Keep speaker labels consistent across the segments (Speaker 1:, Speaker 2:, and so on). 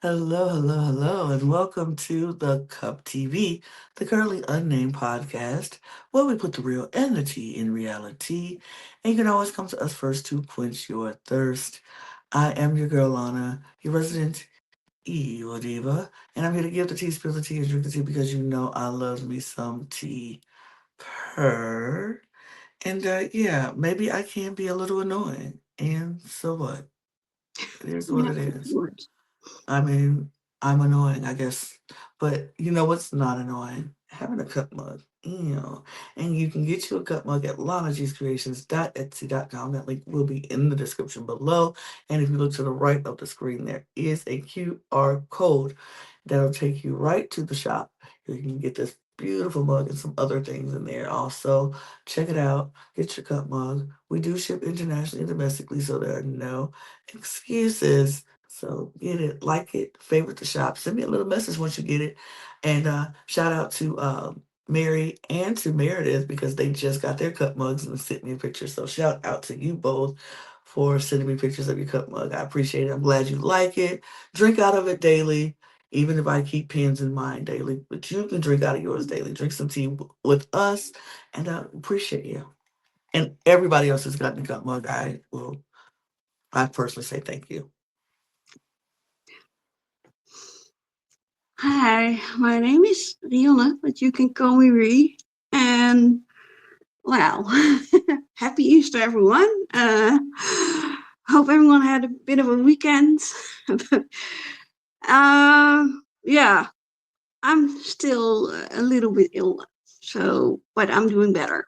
Speaker 1: Hello, hello, hello, and welcome to the Cup TV, the Currently Unnamed Podcast, where we put the real and the tea in reality. And you can always come to us first to quench your thirst. I am your girl, Lana, your resident evil diva, and I'm here to give the tea, spill the tea, and drink the tea because you know I love me some tea. Purr. And yeah, maybe I can be a little annoying. And so what? It is what
Speaker 2: Yeah,
Speaker 1: it
Speaker 2: of
Speaker 1: is.
Speaker 2: course.
Speaker 1: I mean, I'm annoying, I guess. But you know what's not annoying? Having a cup mug. And you can get you a cup mug at lanagcreations.etsy.com. That link will be in the description below. And if you look to the right of the screen, there is a QR code that'll take you right to the shop. You can get this beautiful mug and some other things in there. Also, check it out. Get your cup mug. We do ship internationally and domestically, so there are no excuses. So get it, like it, favorite the shop. Send me a little message once you get it. And shout out to Mary and to Meredith because they just got their cup mugs and sent me a picture. So shout out to you both for sending me pictures of your cup mug. I appreciate it. I'm glad you like it. Drink out of it daily, even if I keep pins in mine daily. But you can drink out of yours daily. Drink some tea with us, and I appreciate you. And everybody else has gotten a cup mug. I personally say thank you.
Speaker 2: Hi, my name is Riona, but you can call me Ri. And well, happy Easter, everyone. Hope everyone had a bit of a weekend. Yeah, I'm still a little bit ill, so but I'm doing better.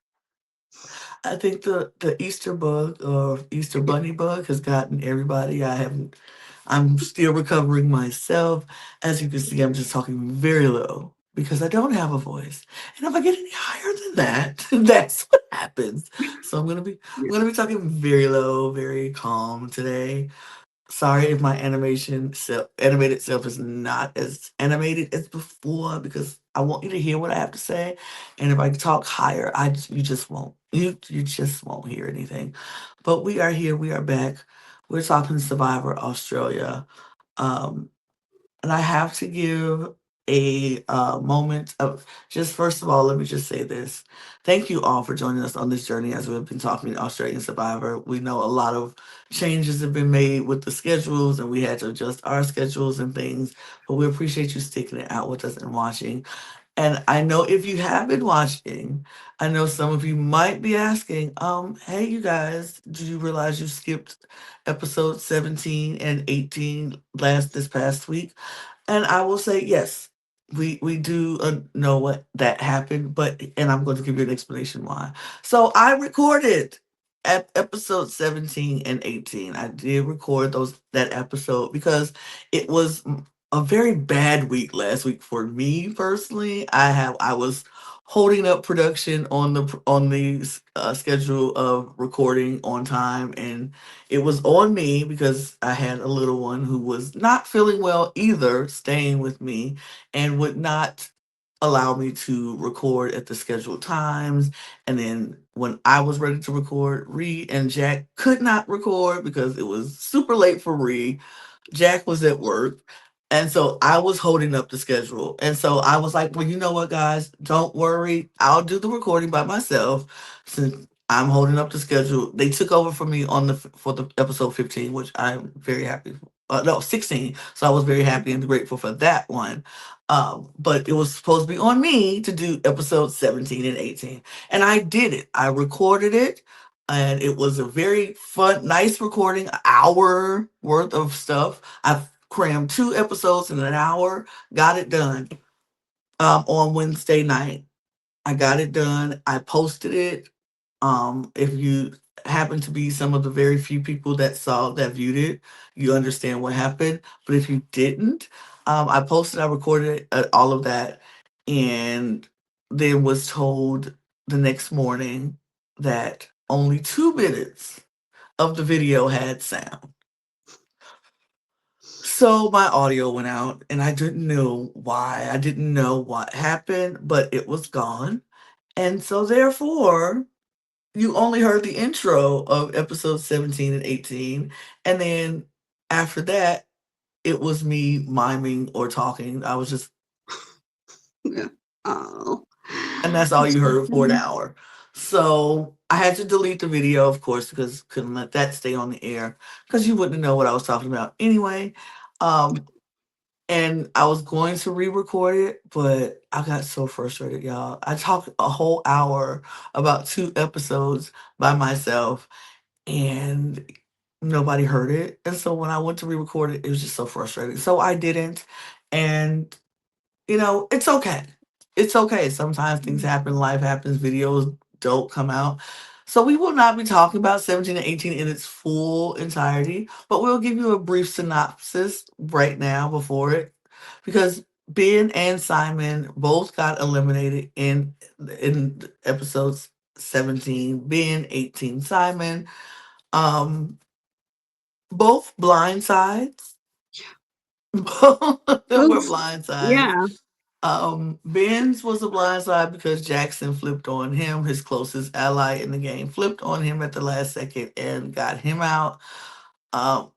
Speaker 1: I think the Easter bug or Easter bunny bug has gotten everybody. I'm still recovering myself. As you can see, I'm just talking very low because I don't have a voice. And if I get any higher than that, that's what happens. So I'm gonna be talking very low, very calm today. Sorry if my animated self is not as animated as before because I want you to hear what I have to say. And if I talk higher, you just won't. You just won't hear anything. But we are here. We are back. We're talking Survivor Australia. Um, and I have to give a moment of just first of all, let me just say this. Thank you all for joining us on this journey as we've been talking Australian Survivor. We know a lot of changes have been made with the schedules and we had to adjust our schedules and things, but we appreciate you sticking it out with us and watching. And I know if you have been watching, I know some of you might be asking, hey you guys, do you realize you skipped episode 17 and 18 this past week? And I will say yes, we do know what that happened, but and I'm going to give you an explanation why. So I recorded at episode 17 and 18. I did record that episode because it was a very bad week last week for me personally. I was holding up production on the schedule of recording on time, and it was on me because I had a little one who was not feeling well either, staying with me, and would not allow me to record at the scheduled times. And then when I was ready to record, Reed and Jack could not record because it was super late for Reed. Jack was at work. And so I was holding up the schedule. And so I was like, well, you know what, guys? Don't worry. I'll do the recording by myself since I'm holding up the schedule. They took over for me for the episode 15, which I'm very happy for. No, 16. So I was very happy and grateful for that one. But it was supposed to be on me to do episode 17 and 18. And I did it. I recorded it and it was a very fun, nice recording, hour worth of stuff. I crammed 2 episodes in an hour, got it done on Wednesday night. I got it done. I posted it. If you happen to be some of the very few people that viewed it, you understand what happened. But if you didn't, I posted, I recorded all of that, and then was told the next morning that only 2 minutes of the video had sound. So my audio went out and I didn't know why. I didn't know what happened, but it was gone. And so therefore, you only heard the intro of episode 17 and 18. And then after that, it was me miming or talking. I was just,
Speaker 2: Yeah. Oh,
Speaker 1: and that's all
Speaker 2: that's
Speaker 1: you
Speaker 2: so
Speaker 1: heard for an
Speaker 2: funny.
Speaker 1: hour. So I had to delete the video, of course, because couldn't let that stay on the air because you wouldn't know what I was talking about anyway. Um, and I was going to re-record it, but I got so frustrated, y'all. I talked a whole hour about 2 episodes by myself, and nobody heard it. And so when I went to re-record it, it was just so frustrating. So I didn't, and it's okay. It's okay. Sometimes things happen, life happens, videos don't come out. So we will not be talking about 17 and 18 in its full entirety, but we'll give you a brief synopsis right now before it. Because Ben and Simon both got eliminated in episodes 17, Ben, 18, Simon. Um, both blind sides. Both of them were
Speaker 2: Both.
Speaker 1: blind sides.
Speaker 2: Yeah.
Speaker 1: Ben's was a blind side because Jackson flipped on him, his closest ally in the game, flipped on him at the last second and got him out. Um,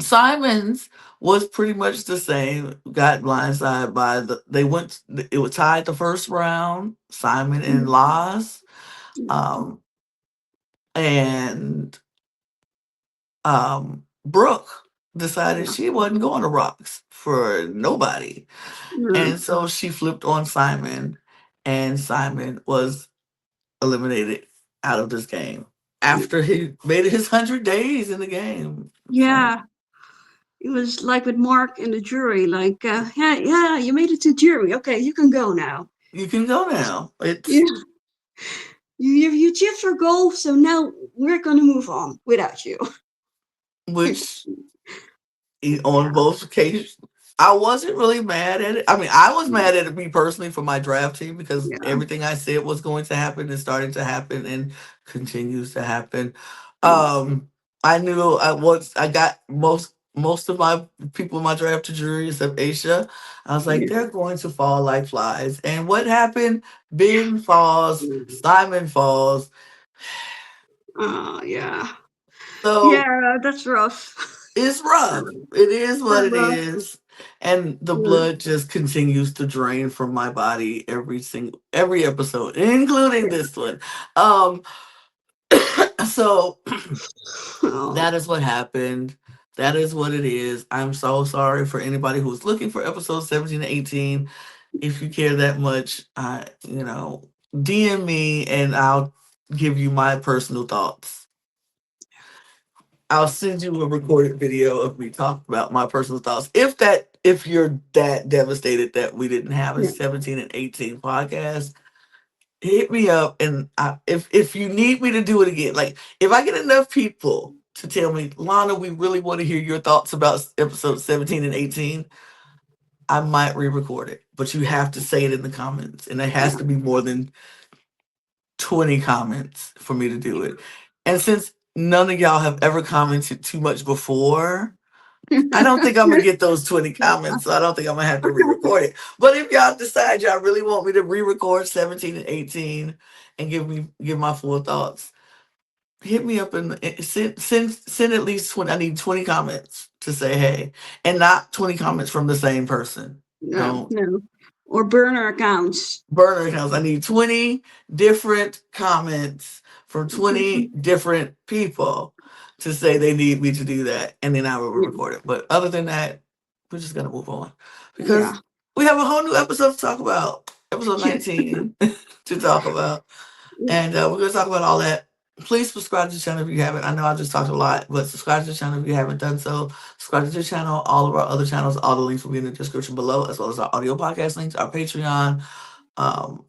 Speaker 1: Simon's was pretty much the same. Got blindsided by they went. It was tied the first round. Simon and Laz, um, and Brooke decided
Speaker 2: Yeah.
Speaker 1: she wasn't going to rocks for nobody.
Speaker 2: Yeah.
Speaker 1: And so she flipped on Simon, and Simon was eliminated out of this game after he made it his 100 days in the game. So
Speaker 2: Yeah. It was like with Mark and the jury, like, yeah, yeah, you made it to jury. Okay, you can go now.
Speaker 1: you can go now.
Speaker 2: Yeah,
Speaker 1: It's
Speaker 2: you achieved your goal, so now we're gonna move on without you.
Speaker 1: which on
Speaker 2: Yeah,
Speaker 1: both occasions. I wasn't really mad at it. I mean, I was mad at it me personally for my draft team because
Speaker 2: yeah,
Speaker 1: everything I said was going to happen is starting to happen and continues to happen.
Speaker 2: yeah,
Speaker 1: I knew I got most of my people in my draft to jury except Aisha. I was like,
Speaker 2: yeah.
Speaker 1: they're going to fall like flies. And what happened? Ben falls, Simon falls.
Speaker 2: Oh, yeah,
Speaker 1: So
Speaker 2: yeah. That's rough.
Speaker 1: it's rough. It is what
Speaker 2: Super
Speaker 1: it
Speaker 2: rough.
Speaker 1: is. And the
Speaker 2: Yeah,
Speaker 1: blood just continues to drain from my body every episode, including
Speaker 2: yeah.
Speaker 1: this one. Um so
Speaker 2: Oh,
Speaker 1: that is what happened. That is what it is. I'm so sorry for anybody who's looking for episodes 17 to 18. If you care that much, DM me and I'll give you my personal thoughts. I'll send you a recorded video of me talking about my personal thoughts. If you're that devastated that we didn't have a
Speaker 2: yeah,
Speaker 1: 17 and 18 podcast, hit me up and if you need me to do it again, like if I get enough people to tell me, Lana, we really want to hear your thoughts about episode 17 and 18, I might re-record it. But you have to say it in the comments. And it has
Speaker 2: yeah.
Speaker 1: to be more than 20 comments for me to do it. And since none of y'all have ever commented too much before, I don't think I'm gonna get those 20 comments, so I don't think I'm gonna have to re-record it. But if y'all decide y'all really want me to re-record 17 and 18 and give my full thoughts, hit me up and send at least 20. I need 20 comments to say hey, and not 20 comments from the same person.
Speaker 2: No,
Speaker 1: Don't
Speaker 2: no. Or burner accounts.
Speaker 1: burner accounts. I need 20 different comments from 20 different people to say they need me to do that, and then I will
Speaker 2: Yeah,
Speaker 1: record it. But other than that, we're just gonna move on
Speaker 2: yeah,
Speaker 1: because we have a whole new episode to talk about, episode
Speaker 2: yeah,
Speaker 1: 19 to talk about, and we're gonna talk about all that. Please subscribe to the channel if you haven't. I know I just talked a lot, but subscribe to the channel if you haven't done so. Subscribe to the channel, all of our other channels, all the links will be in the description below, as well as our audio podcast links, our Patreon, um,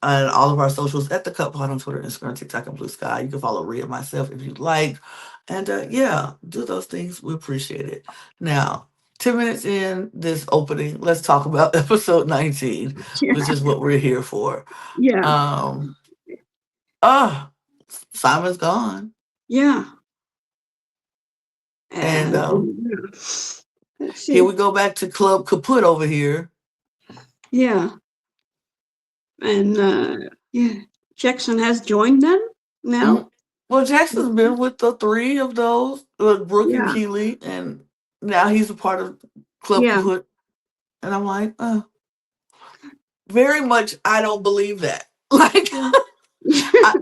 Speaker 1: and all of our socials at the Cup Pod on Twitter, Instagram, TikTok, and Blue Sky. You can follow Rhea and myself if you'd like. And yeah, do those things. We appreciate it. Now, 10 minutes in this opening, let's talk about episode 19, which
Speaker 2: yeah,
Speaker 1: is what we're here for.
Speaker 2: yeah,
Speaker 1: Um, ah, Simon's gone.
Speaker 2: yeah.
Speaker 1: And
Speaker 2: And let's
Speaker 1: here
Speaker 2: see.
Speaker 1: we go back to Club Kaput over here.
Speaker 2: Yeah, and yeah, Jackson has joined them now.
Speaker 1: Mhm. Well, Jackson's been with the three of those, Brooke and
Speaker 2: Yeah,
Speaker 1: Keely, and now he's a part of Club
Speaker 2: Yeah.
Speaker 1: Kaput, and I'm like, very much. I don't believe that. Like, I,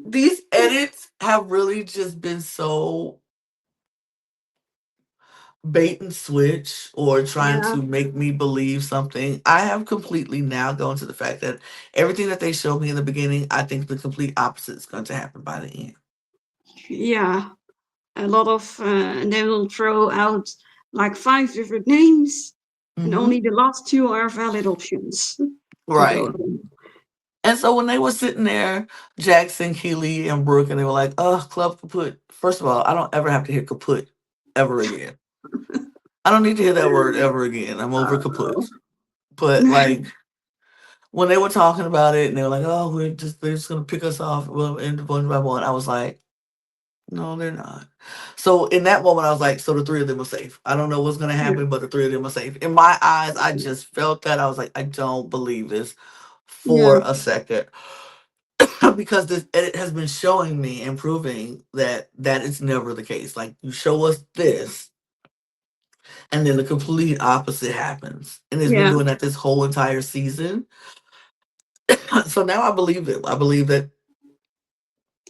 Speaker 1: these edits have really just been so bait and switch or trying
Speaker 2: Yeah.
Speaker 1: to make me believe something. I have completely now gone to the fact that everything that they showed me in the beginning, I think the complete opposite is going to happen by the end.
Speaker 2: Yeah. A lot of, and they will throw out like five different names, and only
Speaker 1: Hmm.
Speaker 2: the last two are valid options to go
Speaker 1: Right.
Speaker 2: on.
Speaker 1: And so when they were sitting there, Jackson, Keely, and Brooke, and they were like, Club Kaput. First of all, I don't ever have to hear kaput ever again. I don't need to hear that word ever again. I'm over kaput.
Speaker 2: Oh.
Speaker 1: But like when they were talking about it and they were like, oh, they're just gonna pick us off well in one by one, I was like, no, they're not. So in that moment I was like, so the three of them are safe. I don't know what's gonna
Speaker 2: Yeah.
Speaker 1: happen, but the three of them are safe. In my eyes, I just felt that. I was like, I don't believe this
Speaker 2: Yeah.
Speaker 1: for a second. Because this edit has been showing me and proving that that is never the case. Like you show us this, and then the complete opposite happens, and it's been
Speaker 2: Yeah.
Speaker 1: doing that this whole entire season. So now I believe it. I believe that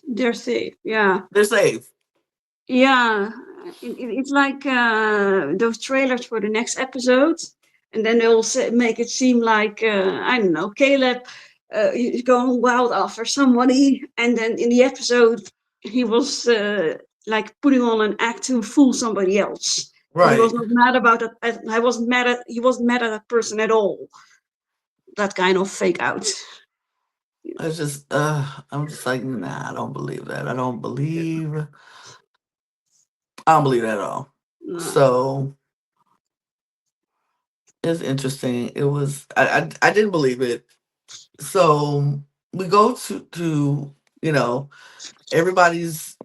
Speaker 2: They're safe. Yeah.
Speaker 1: they're safe.
Speaker 2: Yeah. It's like those trailers for the next episode, and then they'll make it seem like, I don't know, Caleb is going wild after somebody, and then in the episode he was like putting on an act to fool somebody else. And he was
Speaker 1: Right.
Speaker 2: not mad about it. I wasn't mad at. He wasn't mad at that person at all. That kind of fake out.
Speaker 1: It's just I'm just like, nah, I don't believe that. I don't believe that at all.
Speaker 2: No.
Speaker 1: So it's interesting. It was I didn't believe it. So we go to everybody's,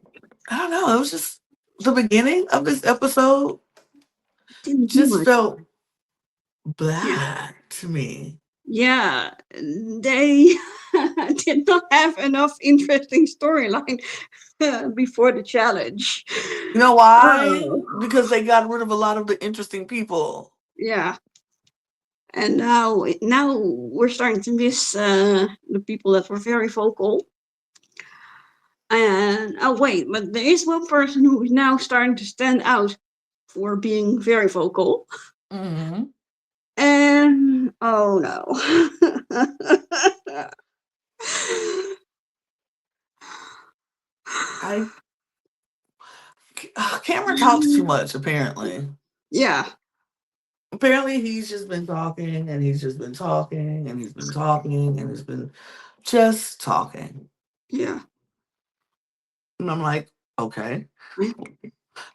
Speaker 1: I don't know, it was just the beginning of this episode
Speaker 2: Didn't do
Speaker 1: just
Speaker 2: much.
Speaker 1: felt
Speaker 2: Yeah.
Speaker 1: blah to me.
Speaker 2: Yeah, they did not have enough interesting storyline before the challenge.
Speaker 1: You know why?
Speaker 2: Oh,
Speaker 1: Because they got rid of a lot of the interesting people.
Speaker 2: yeah. And now we're starting to miss the people that were very vocal. And oh wait, but there is one person who is now starting to stand out for being very vocal.
Speaker 1: Hmm.
Speaker 2: And oh no.
Speaker 1: I Cameron talks too much.
Speaker 2: Yeah,
Speaker 1: Apparently, he's just been talking and he's just been talking and he's been talking and he's been just talking.
Speaker 2: yeah,
Speaker 1: And I'm like, okay,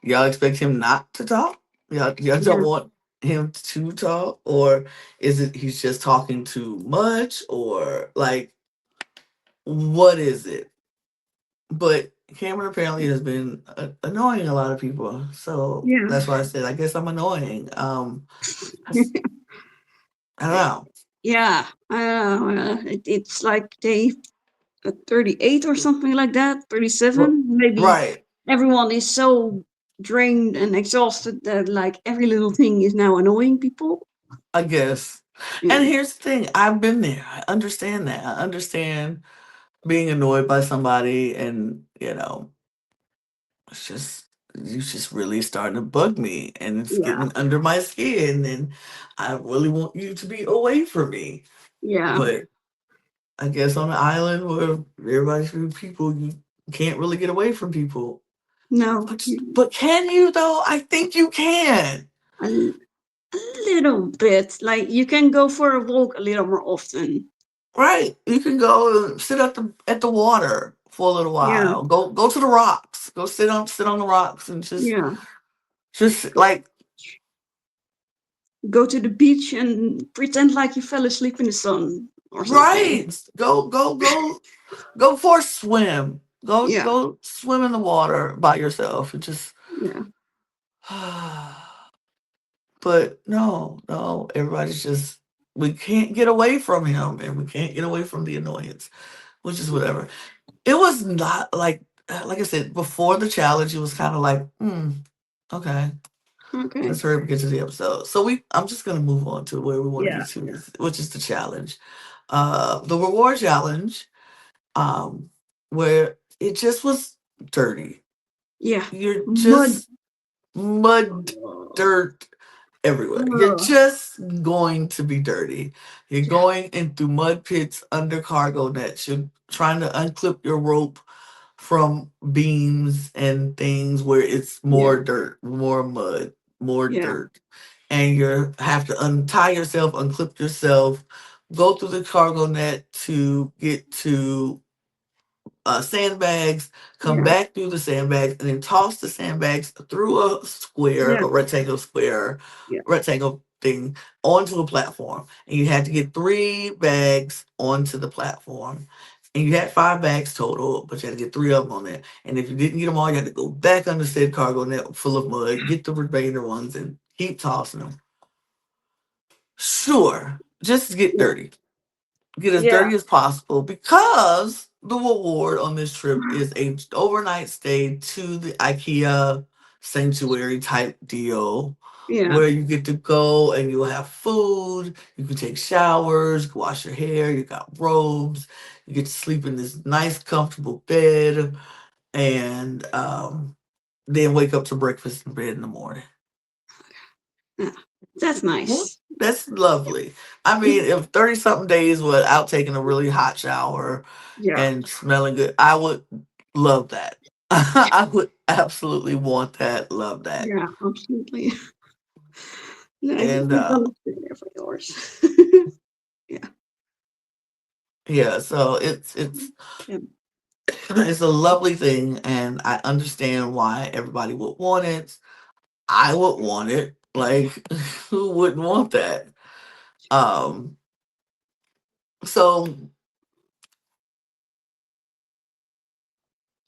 Speaker 1: y'all expect him not to talk? Y'all don't
Speaker 2: yeah,
Speaker 1: want him to talk? Or is it he's just talking too much? Or like, what is it? But Cameron apparently has been annoying a lot of people. So
Speaker 2: yeah.
Speaker 1: that's why I said, I guess I'm annoying. I don't know.
Speaker 2: Yeah, it's like day 38 or something like that,
Speaker 1: R-
Speaker 2: 37. Maybe
Speaker 1: Right.
Speaker 2: everyone is so drained and exhausted that like every little thing is now annoying people.
Speaker 1: I guess.
Speaker 2: Yeah,
Speaker 1: And here's the thing, I've been there. I understand that. I understand being annoyed by somebody and, it's just really starting to bug me and it's
Speaker 2: yeah,
Speaker 1: getting under my skin and I really want you to be away from me.
Speaker 2: yeah.
Speaker 1: But I guess on an island where everybody's with people, you can't really get away from people.
Speaker 2: No,
Speaker 1: But can you though? I think you can.
Speaker 2: a, a little bit. Like you can go for a walk a little more often.
Speaker 1: Right. You can go and sit at the water for a little
Speaker 2: Yeah,
Speaker 1: while. Go to the rocks. Go sit on the rocks and
Speaker 2: yeah.
Speaker 1: just like
Speaker 2: Go to the beach and pretend like you fell asleep in the sun or something.
Speaker 1: right. Go for a swim. Go
Speaker 2: Yeah,
Speaker 1: go swim in the water by yourself and just
Speaker 2: yeah,
Speaker 1: but no, everybody's just we can't get away from him and we can't get away from the annoyance, which is whatever. It was not like I said, before the challenge, it was kind of like, okay.
Speaker 2: Okay.
Speaker 1: Let's hurry up and get to the episode. So I'm just gonna move on to where we want to
Speaker 2: Yeah.
Speaker 1: get to, which is the challenge. The reward challenge, um, where it just was dirty.
Speaker 2: Yeah.
Speaker 1: You're
Speaker 2: Mud.
Speaker 1: just mud,
Speaker 2: Oh,
Speaker 1: dirt everywhere. You're
Speaker 2: ugh.
Speaker 1: just going to be dirty. You're
Speaker 2: Yeah.
Speaker 1: going into mud pits under cargo nets. You're trying to unclip your rope from beams and things where it's
Speaker 2: Yeah.
Speaker 1: more dirt, more mud, more
Speaker 2: Yeah.
Speaker 1: dirt. And you have to untie yourself, unclip yourself, go through the cargo net to get to sandbags, come
Speaker 2: Yeah.
Speaker 1: back through the sandbags, and then toss the sandbags through a square,
Speaker 2: Yeah.
Speaker 1: a rectangle square,
Speaker 2: Yeah.
Speaker 1: rectangle thing onto a platform. And you had to get 3 bags onto the platform. And you had 5 bags total, but you had to get 3 of them on there. And if you didn't get them all, you had to go back under said cargo net full of mud, get the remainder ones, and keep tossing them. Sure, just get
Speaker 2: Yeah.
Speaker 1: dirty, get as
Speaker 2: Yeah.
Speaker 1: dirty as possible, because the reward on this trip is a overnight stay to the IKEA sanctuary type deal,
Speaker 2: Yeah.
Speaker 1: where you get to go and you'll have food, you can take showers, you can wash your hair, you got robes, you get to sleep in this nice comfortable bed, and then wake up to breakfast in bed in the morning.
Speaker 2: Yeah. That's
Speaker 1: Well,
Speaker 2: nice.
Speaker 1: that's lovely. I mean, if 30 something days without taking a really hot shower
Speaker 2: Yeah.
Speaker 1: and smelling good, I would love that. I would absolutely want that, love that.
Speaker 2: Yeah. Absolutely. Yeah. I
Speaker 1: And
Speaker 2: think I'm gonna stay there for yours. Yeah.
Speaker 1: yeah, so it's
Speaker 2: Yeah.
Speaker 1: it's a lovely thing, and I understand why everybody would want it. I would want it. Like, who wouldn't want that? Um, so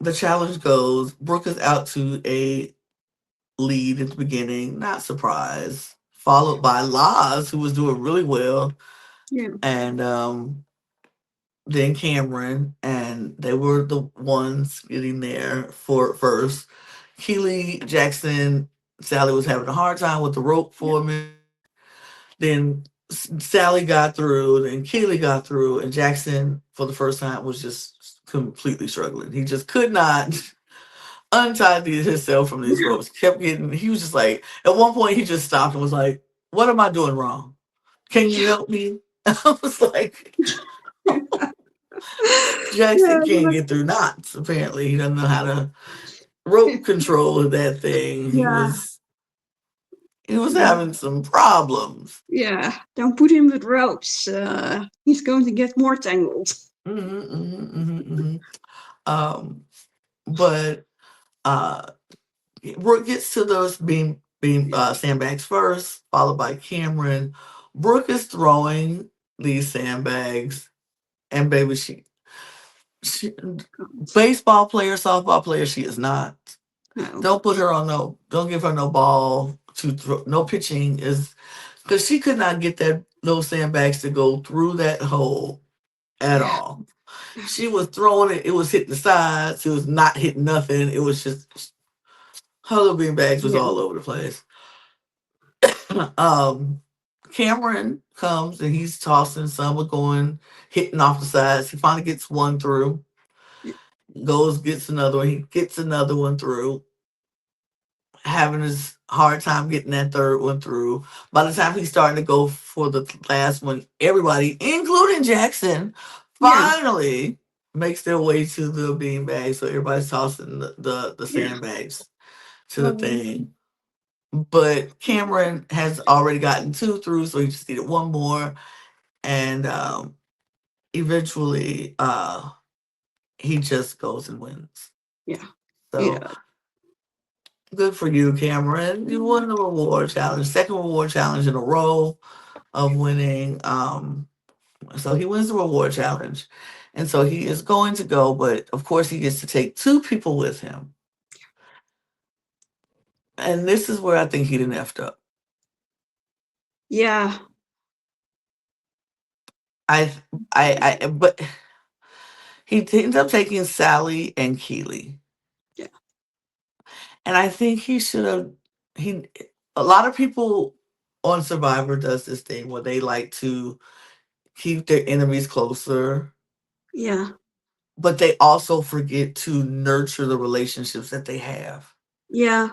Speaker 1: the challenge goes, Brooke is out to a lead at the beginning, not surprised, followed by Laz, who was doing really well,
Speaker 2: Yeah.
Speaker 1: and then Cameron, and they were the ones getting there for first. Keely, Jackson, Sally was having a hard time with the rope
Speaker 2: Yeah.
Speaker 1: for a minute. Then Sally got through, then Keely got through, and Jackson, for the first time, was just completely struggling. He just could not untied himself from these ropes. Kept getting. He was just like, at one point, he just stopped and was like, "What am I doing wrong? Can you
Speaker 2: Yeah.
Speaker 1: help me?" I was like,
Speaker 2: Yeah.
Speaker 1: Jackson can't get through knots. Apparently, he doesn't know how to rope control that thing.
Speaker 2: Yeah.
Speaker 1: He was
Speaker 2: Yeah.
Speaker 1: having some problems.
Speaker 2: Yeah. Don't put him with ropes. He's going to get more tangled.
Speaker 1: Hmm, hmm, hmm, hmm. Um, but uh, Brooke gets to those beam sandbags first, followed by Cameron. Brooke is throwing these sandbags, and baby, she baseball player, softball player, she is not.
Speaker 2: No.
Speaker 1: Don't put her on no. Don't give her no ball to throw. No pitching is, because she could not get that those sandbags to go through that hole at
Speaker 2: Yeah.
Speaker 1: all. She was throwing it. It was hitting the sides. It was not hitting nothing. It was just her little bean bags was
Speaker 2: Yeah.
Speaker 1: all over the place. um, Cameron comes and he's tossing some, are going, hitting off the sides. He finally gets one through, goes, gets another one. He gets another one through, having his hard time getting that third one through. By the time he's starting to go for the last one, everybody, including Jackson,
Speaker 2: Yeah.
Speaker 1: finally makes their way to the bean bag. So everybody's tossing the
Speaker 2: Yeah.
Speaker 1: sandbags to the
Speaker 2: Oh.
Speaker 1: thing. But Cameron has already gotten 2 through, so he just needed one more. And eventually he just goes and wins.
Speaker 2: Yeah.
Speaker 1: So
Speaker 2: Yeah.
Speaker 1: good for you, Cameron. You won the reward challenge, second reward challenge in a row of winning. So he wins the reward challenge. And so he is going to go, but of course he gets to take 2 people with him. And this is where I think he didn't effed up.
Speaker 2: Yeah.
Speaker 1: I but he ends up taking Sally and Keely.
Speaker 2: Yeah.
Speaker 1: And I think he should have he a lot of people on Survivor does this thing where they like to keep their enemies closer,
Speaker 2: Yeah.
Speaker 1: but they also forget to nurture the relationships that they have.
Speaker 2: Yeah.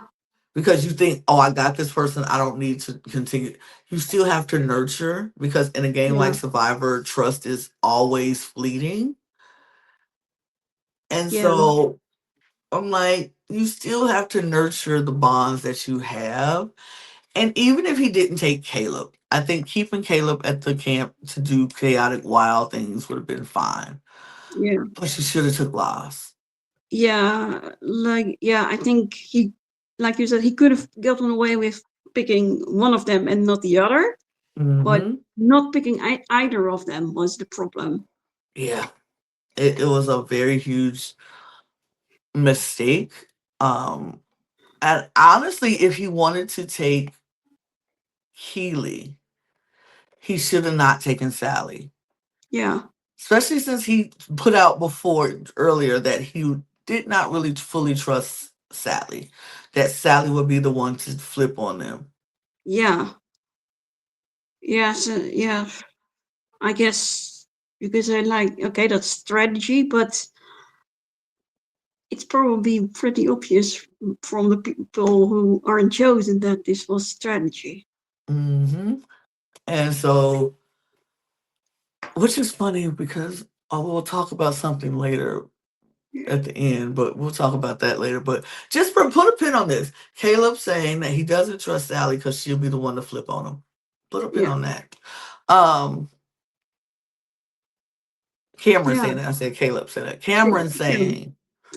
Speaker 1: Because you think, oh, I got this person, I don't need to continue. You still have to nurture because in a game like
Speaker 2: Yeah.
Speaker 1: Survivor, trust is always fleeting. And
Speaker 2: Yeah.
Speaker 1: so I'm like, you still have to nurture the bonds that you have. And even if he didn't take Caleb, I think keeping Caleb at the camp to do chaotic wild things would have been fine.
Speaker 2: Yeah.
Speaker 1: But she should have took Loss.
Speaker 2: Yeah. Like, yeah, I think he, like you said, he could have gotten away with picking one of them and not the other, but
Speaker 1: Hmm.
Speaker 2: not picking either of them was the problem.
Speaker 1: Yeah. It was a very huge mistake. Um, and honestly, if he wanted to take Keely, he should have not taken Sally.
Speaker 2: Yeah.
Speaker 1: Especially since he put out before earlier that he did not really fully trust Sally. That Sally would be the one to flip on them.
Speaker 2: Yeah. Yeah. So, yeah, I guess you could say, like, okay, that's strategy, but it's probably pretty obvious from the people who aren't chosen that this was strategy.
Speaker 1: Hmm. And so, which is funny because we'll talk about something later
Speaker 2: Yeah.
Speaker 1: at the end, but we'll talk about that later. But just put a pin on this. Caleb saying that he doesn't trust Sally because she'll be the one to flip on him. Put a pin
Speaker 2: Yeah.
Speaker 1: on that. Um, Cameron
Speaker 2: Yeah.
Speaker 1: saying that. I said Caleb said that.
Speaker 2: Yeah.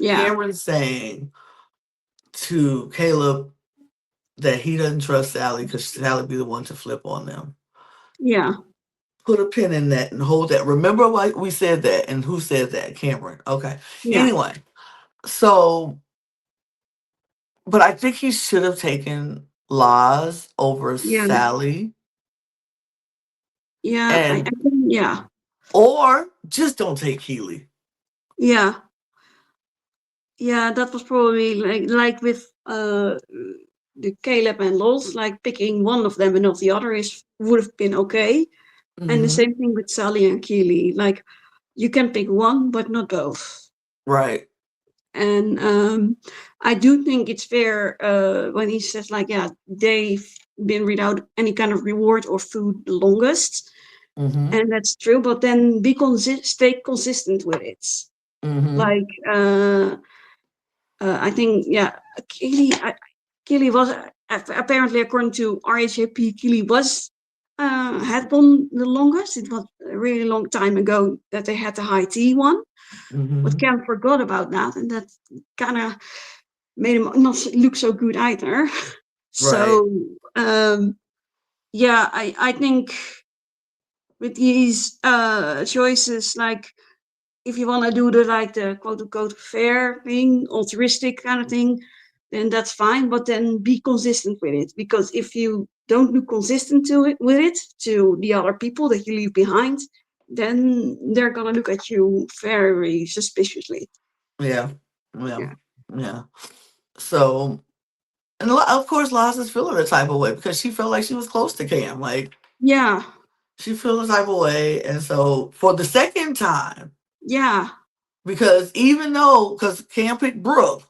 Speaker 2: Yeah.
Speaker 1: Cameron saying to Caleb that he doesn't trust Sally because Sally be the one to flip on them.
Speaker 2: Yeah.
Speaker 1: Put a pin in that and hold that. Remember why we said that and who said that? Cameron. Okay.
Speaker 2: Yeah.
Speaker 1: Anyway, so but I think he should have taken Laz over
Speaker 2: Yeah.
Speaker 1: Sally
Speaker 2: Yeah. I
Speaker 1: and
Speaker 2: think, yeah.
Speaker 1: or just don't take Healy.
Speaker 2: Yeah. Yeah. That was probably like with the Caleb and Lols, like picking one of them and not the other is would have been okay. And the
Speaker 1: Hmm.
Speaker 2: same thing with Sally and Keely. Like you can pick one, but not both.
Speaker 1: Right.
Speaker 2: And I do think it's fair when he says, like, yeah, they've been without any kind of reward or food the longest.
Speaker 1: Hmm.
Speaker 2: And that's true, but then stay consistent with it.
Speaker 1: Hmm.
Speaker 2: Like, I think, yeah, Keely, Keely was apparently, according to RHAP, Keely was had won the longest. It was a really long time ago that they had the high tea one, but
Speaker 1: Hmm.
Speaker 2: Cam forgot about that, and that kind of made him not look so good either.
Speaker 1: Right.
Speaker 2: So yeah, I think with these choices, like if you want to do the quote unquote fair thing, altruistic kind of thing, then that's fine. But then be consistent with it, because if you don't be consistent to it with it to the other people that you leave behind, then they're gonna look at you very suspiciously.
Speaker 1: Yeah. Yeah.
Speaker 2: Yeah.
Speaker 1: Yeah. So and of course Laz is feeling the type of way because she felt like she was close to Cam. Like
Speaker 2: Yeah.
Speaker 1: she feels the type of way. And so for the second time,
Speaker 2: Yeah.
Speaker 1: because even though, because Cam picked Brooke,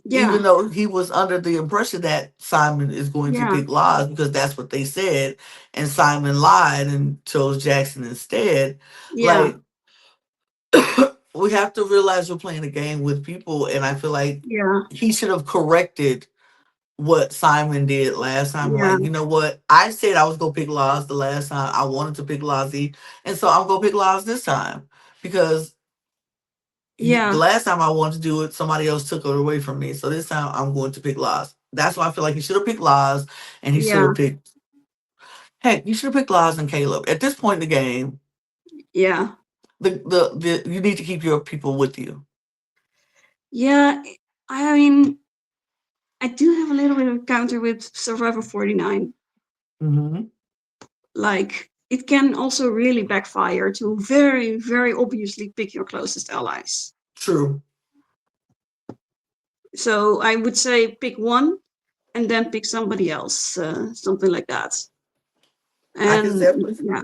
Speaker 1: even
Speaker 2: Yeah.
Speaker 1: though he was under the impression that Simon is going to
Speaker 2: Yeah.
Speaker 1: pick Lies because that's what they said, and Simon lied and chose Jackson instead.
Speaker 2: Yeah.
Speaker 1: Like, we have to realize we're playing a game with people, and I feel like
Speaker 2: Yeah.
Speaker 1: he should have corrected what Simon did last time.
Speaker 2: Yeah.
Speaker 1: Like, you know what? I said I was gonna pick Laws the last time. I wanted to pick Lozzie, and so I'm gonna pick Laws this time because the
Speaker 2: Yeah.
Speaker 1: last time I wanted to do it, somebody else took it away from me. So this time I'm going to pick Laws. That's why I feel like he should have picked Laws, and he should
Speaker 2: Yeah.
Speaker 1: have picked. Heck, you should have picked Laws and Caleb. At this point in the game,
Speaker 2: Yeah.
Speaker 1: the you need to keep your people with you.
Speaker 2: Yeah. I mean, I do have a little bit of counter with Survivor 49.
Speaker 1: Hmm.
Speaker 2: Like, it can also really backfire to very, very obviously pick your closest allies.
Speaker 1: True.
Speaker 2: So I would say pick one, and then pick somebody else, something like that.
Speaker 1: I can
Speaker 2: And
Speaker 1: definitely,
Speaker 2: yeah,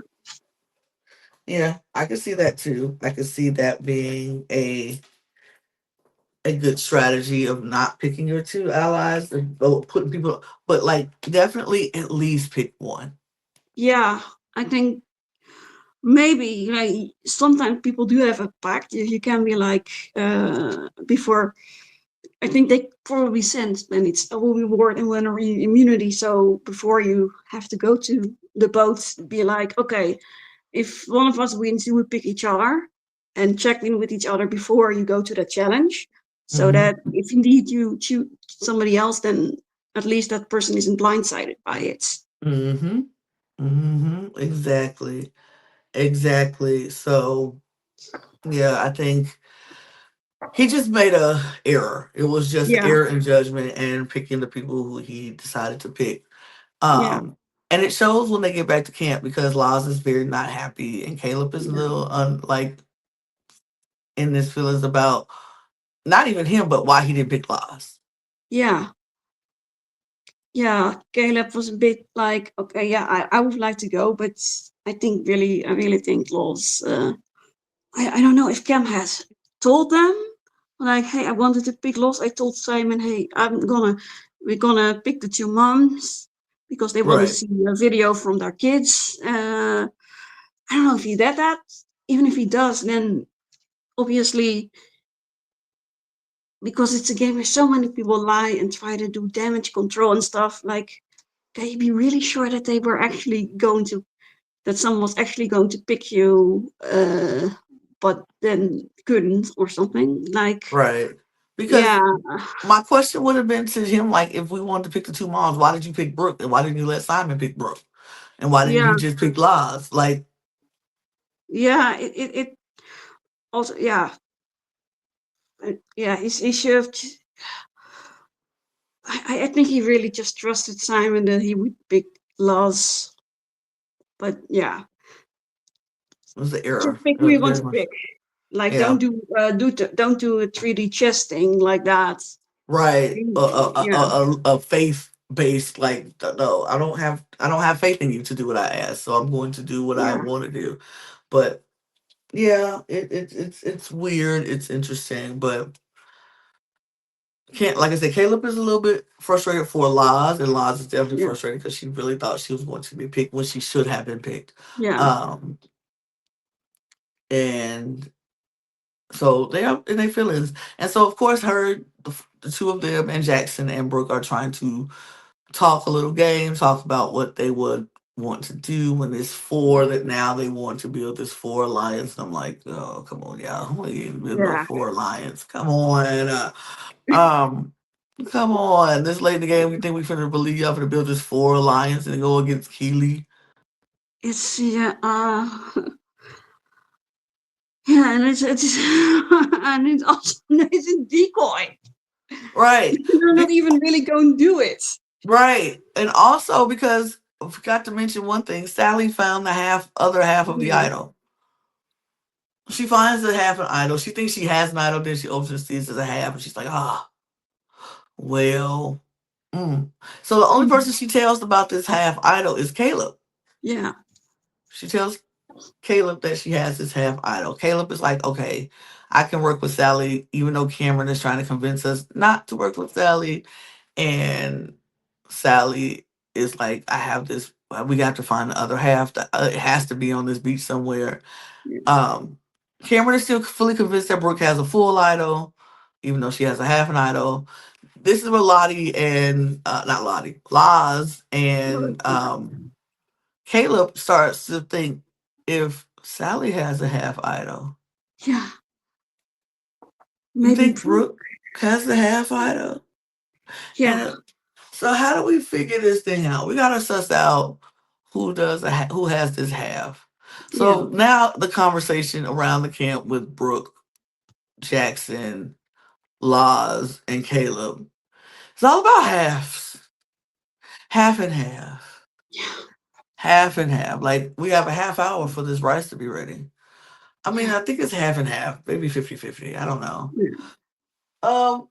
Speaker 1: yeah, I can see that too. I can see that being a good strategy of not picking your two allies and putting people, but like definitely at least pick one.
Speaker 2: yeah, I think maybe like sometimes people do have a pact. You can be like before. I think they probably sense when it's a reward and when a immunity. So before you have to go to the boat, be like, okay, if one of us wins, you would pick each other and check in with each other before you go to the challenge. So
Speaker 1: Hmm.
Speaker 2: that if indeed you choose somebody else, then at least that person isn't blindsided by it.
Speaker 1: Hmm. Hmm. Exactly. Exactly. So yeah, I think he just made a error. It was just
Speaker 2: Yeah,
Speaker 1: error in judgment and picking the people who he decided to pick.
Speaker 2: yeah,
Speaker 1: Um, and it shows when they get back to camp because Laz is very not happy and Caleb is a
Speaker 2: yeah,
Speaker 1: little like in his feelings about not even him, but why he didn't pick Laz.
Speaker 2: yeah, yeah. Caleb was a bit like, okay, yeah, I would like to go, but I really think Laws. I don't know if Cam has told them, like, hey, I wanted to pick Lost. I told Simon, hey, we're gonna pick the two moms because they want to
Speaker 1: Right.
Speaker 2: see a video from their kids. I don't know if he did that. Even if he does, then obviously because it's a game where so many people lie and try to do damage control and stuff. Like, can you be really sure that they were actually going to that someone was actually going to pick you, but then couldn't or something. Like,
Speaker 1: Right. Because
Speaker 2: yeah,
Speaker 1: my question would have been to him, like, if we wanted to pick the two moms, why did you pick Brooke? And why didn't you let Simon pick Brooke? And why didn't
Speaker 2: yeah,
Speaker 1: you just pick Laz? Like,
Speaker 2: yeah. It also, yeah, yeah. He should. I think he really just trusted Simon that he would pick Laz. But yeah,
Speaker 1: it was an
Speaker 2: just
Speaker 1: error.
Speaker 2: pick
Speaker 1: It
Speaker 2: who
Speaker 1: was
Speaker 2: you want
Speaker 1: very
Speaker 2: to
Speaker 1: much.
Speaker 2: pick. Like,
Speaker 1: Yeah.
Speaker 2: don't do a 3D chess thing like that.
Speaker 1: Right.
Speaker 2: Yeah,
Speaker 1: A faith based, like, no, I don't have faith in you to do what I ask, so I'm going to do what I
Speaker 2: yeah,
Speaker 1: want to do. But yeah, it's weird, it's interesting, but can't, like I said, Caleb is a little bit frustrated for Laz, and Laz is definitely
Speaker 2: yeah,
Speaker 1: frustrated because she really thought she was going to be picked when she should have been picked.
Speaker 2: yeah,
Speaker 1: Um, and so they are in their feelings, and so of course, the two of them and Jackson and Brooke are trying to talk a little game, talk about what they would want to do when there's four that now they want to build this four alliance. I'm like, oh, come on, y'all. We ain't build no
Speaker 2: yeah.
Speaker 1: four alliance. Come on. Um, come on. This late in the game, we think we finna believe y'all finna build this four alliance and go against Keeley.
Speaker 2: It's yeah, yeah, and it's and it's also it's a decoy.
Speaker 1: Right.
Speaker 2: They're not even really going to do it.
Speaker 1: Right. And also because I forgot to mention one thing, Sally found the other half of the
Speaker 2: Yeah,
Speaker 1: idol. She finds the half an idol. She thinks she has an idol, then she opens and sees it as a half, and she's like, ah, well. Mm. So the only person she tells about this half idol is Caleb.
Speaker 2: yeah,
Speaker 1: She tells Caleb that she has this half idol. Caleb is like, okay, I can work with Sally, even though Cameron is trying to convince us not to work with Sally. And Sally is like, I have this, we got to find the other half. It has to be on this beach somewhere.
Speaker 2: yeah,
Speaker 1: Um, Cameron is still fully convinced that Brooke has a full idol, even though she has a half an idol. This is where Lottie and, not Lottie, Laz and Caleb starts to think if Sally has a half idol,
Speaker 2: yeah.
Speaker 1: you
Speaker 2: Maybe
Speaker 1: think
Speaker 2: Brooke.
Speaker 1: Brooke has the half idol?
Speaker 2: Yeah,
Speaker 1: And so how do we figure this thing out? We gotta suss out who has this half.
Speaker 2: yeah,
Speaker 1: So now the conversation around the camp with Brooke, Jackson, Laz, and Caleb. It's all about halves. Half and half.
Speaker 2: yeah,
Speaker 1: Half and half. Like we have a half hour for this rice to be ready. I mean,
Speaker 2: yeah,
Speaker 1: I think it's half and half, maybe 50-50. I don't know.
Speaker 2: yeah.
Speaker 1: Um,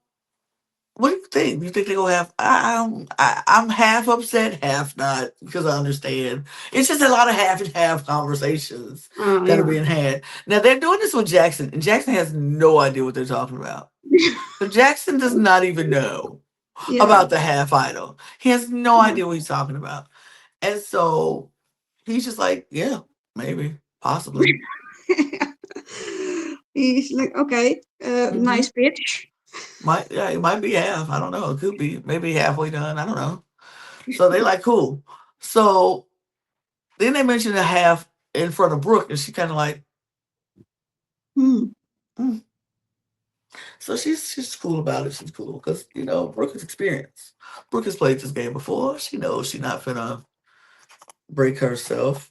Speaker 1: What do you think? You think they gonna have? I'm half upset, half not, because I understand it's just a lot of half and half conversations
Speaker 2: Oh
Speaker 1: that are
Speaker 2: yeah.
Speaker 1: being had. Now they're doing this with Jackson, and Jackson has no idea what they're talking about. So Jackson does not even know
Speaker 2: Yeah.
Speaker 1: about the half idol. He has no
Speaker 2: Yeah.
Speaker 1: idea what he's talking about, and so he's just like, yeah, maybe, possibly.
Speaker 2: He's like, okay,
Speaker 1: Hmm.
Speaker 2: nice pitch.
Speaker 1: Might, yeah, it might be half. I don't know. It could be maybe halfway done. I don't know. So they like cool. So then they mentioned a half in front of Brooke, and she kind of like,
Speaker 2: Hmm.
Speaker 1: mm. So she's cool about it. She's cool because Brooke is experienced. Brooke has played this game before. She knows she's not gonna break herself.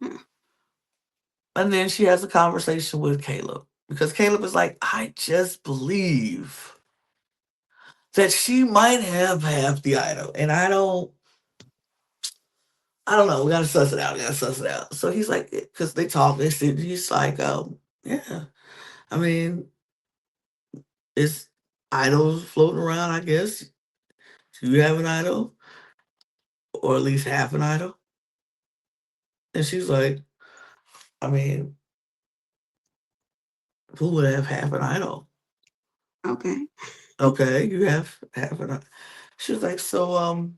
Speaker 2: Yeah.
Speaker 1: And then she has a conversation with Caleb because Caleb is like, I just believe that she might have half the idol, and I don't know. We gotta suss it out. We gotta suss it out. So he's like, because they talk, they sit. He's like, yeah. I mean, it's idols floating around. I guess. Do you have an idol, or at least half an idol? And she's like, I mean, who would have half an idol?
Speaker 2: Okay.
Speaker 1: Okay, you have half an idol. She was like, so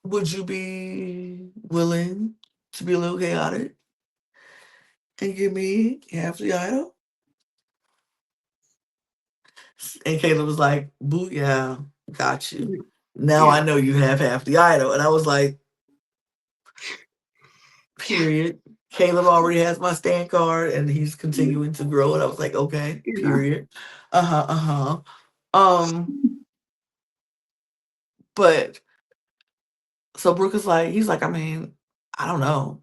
Speaker 1: would you be willing to be a little chaotic and give me half the idol? And Caleb was like, boo, yeah, got you. Now
Speaker 2: Yeah.
Speaker 1: I know you have half the idol. And I was like, period. Caleb already has my stand card and he's continuing to grow. And I was like, okay,
Speaker 2: Yeah.
Speaker 1: period. Uh-huh, uh-huh. Um, but so Brooke is like, he's like, I mean, I don't know.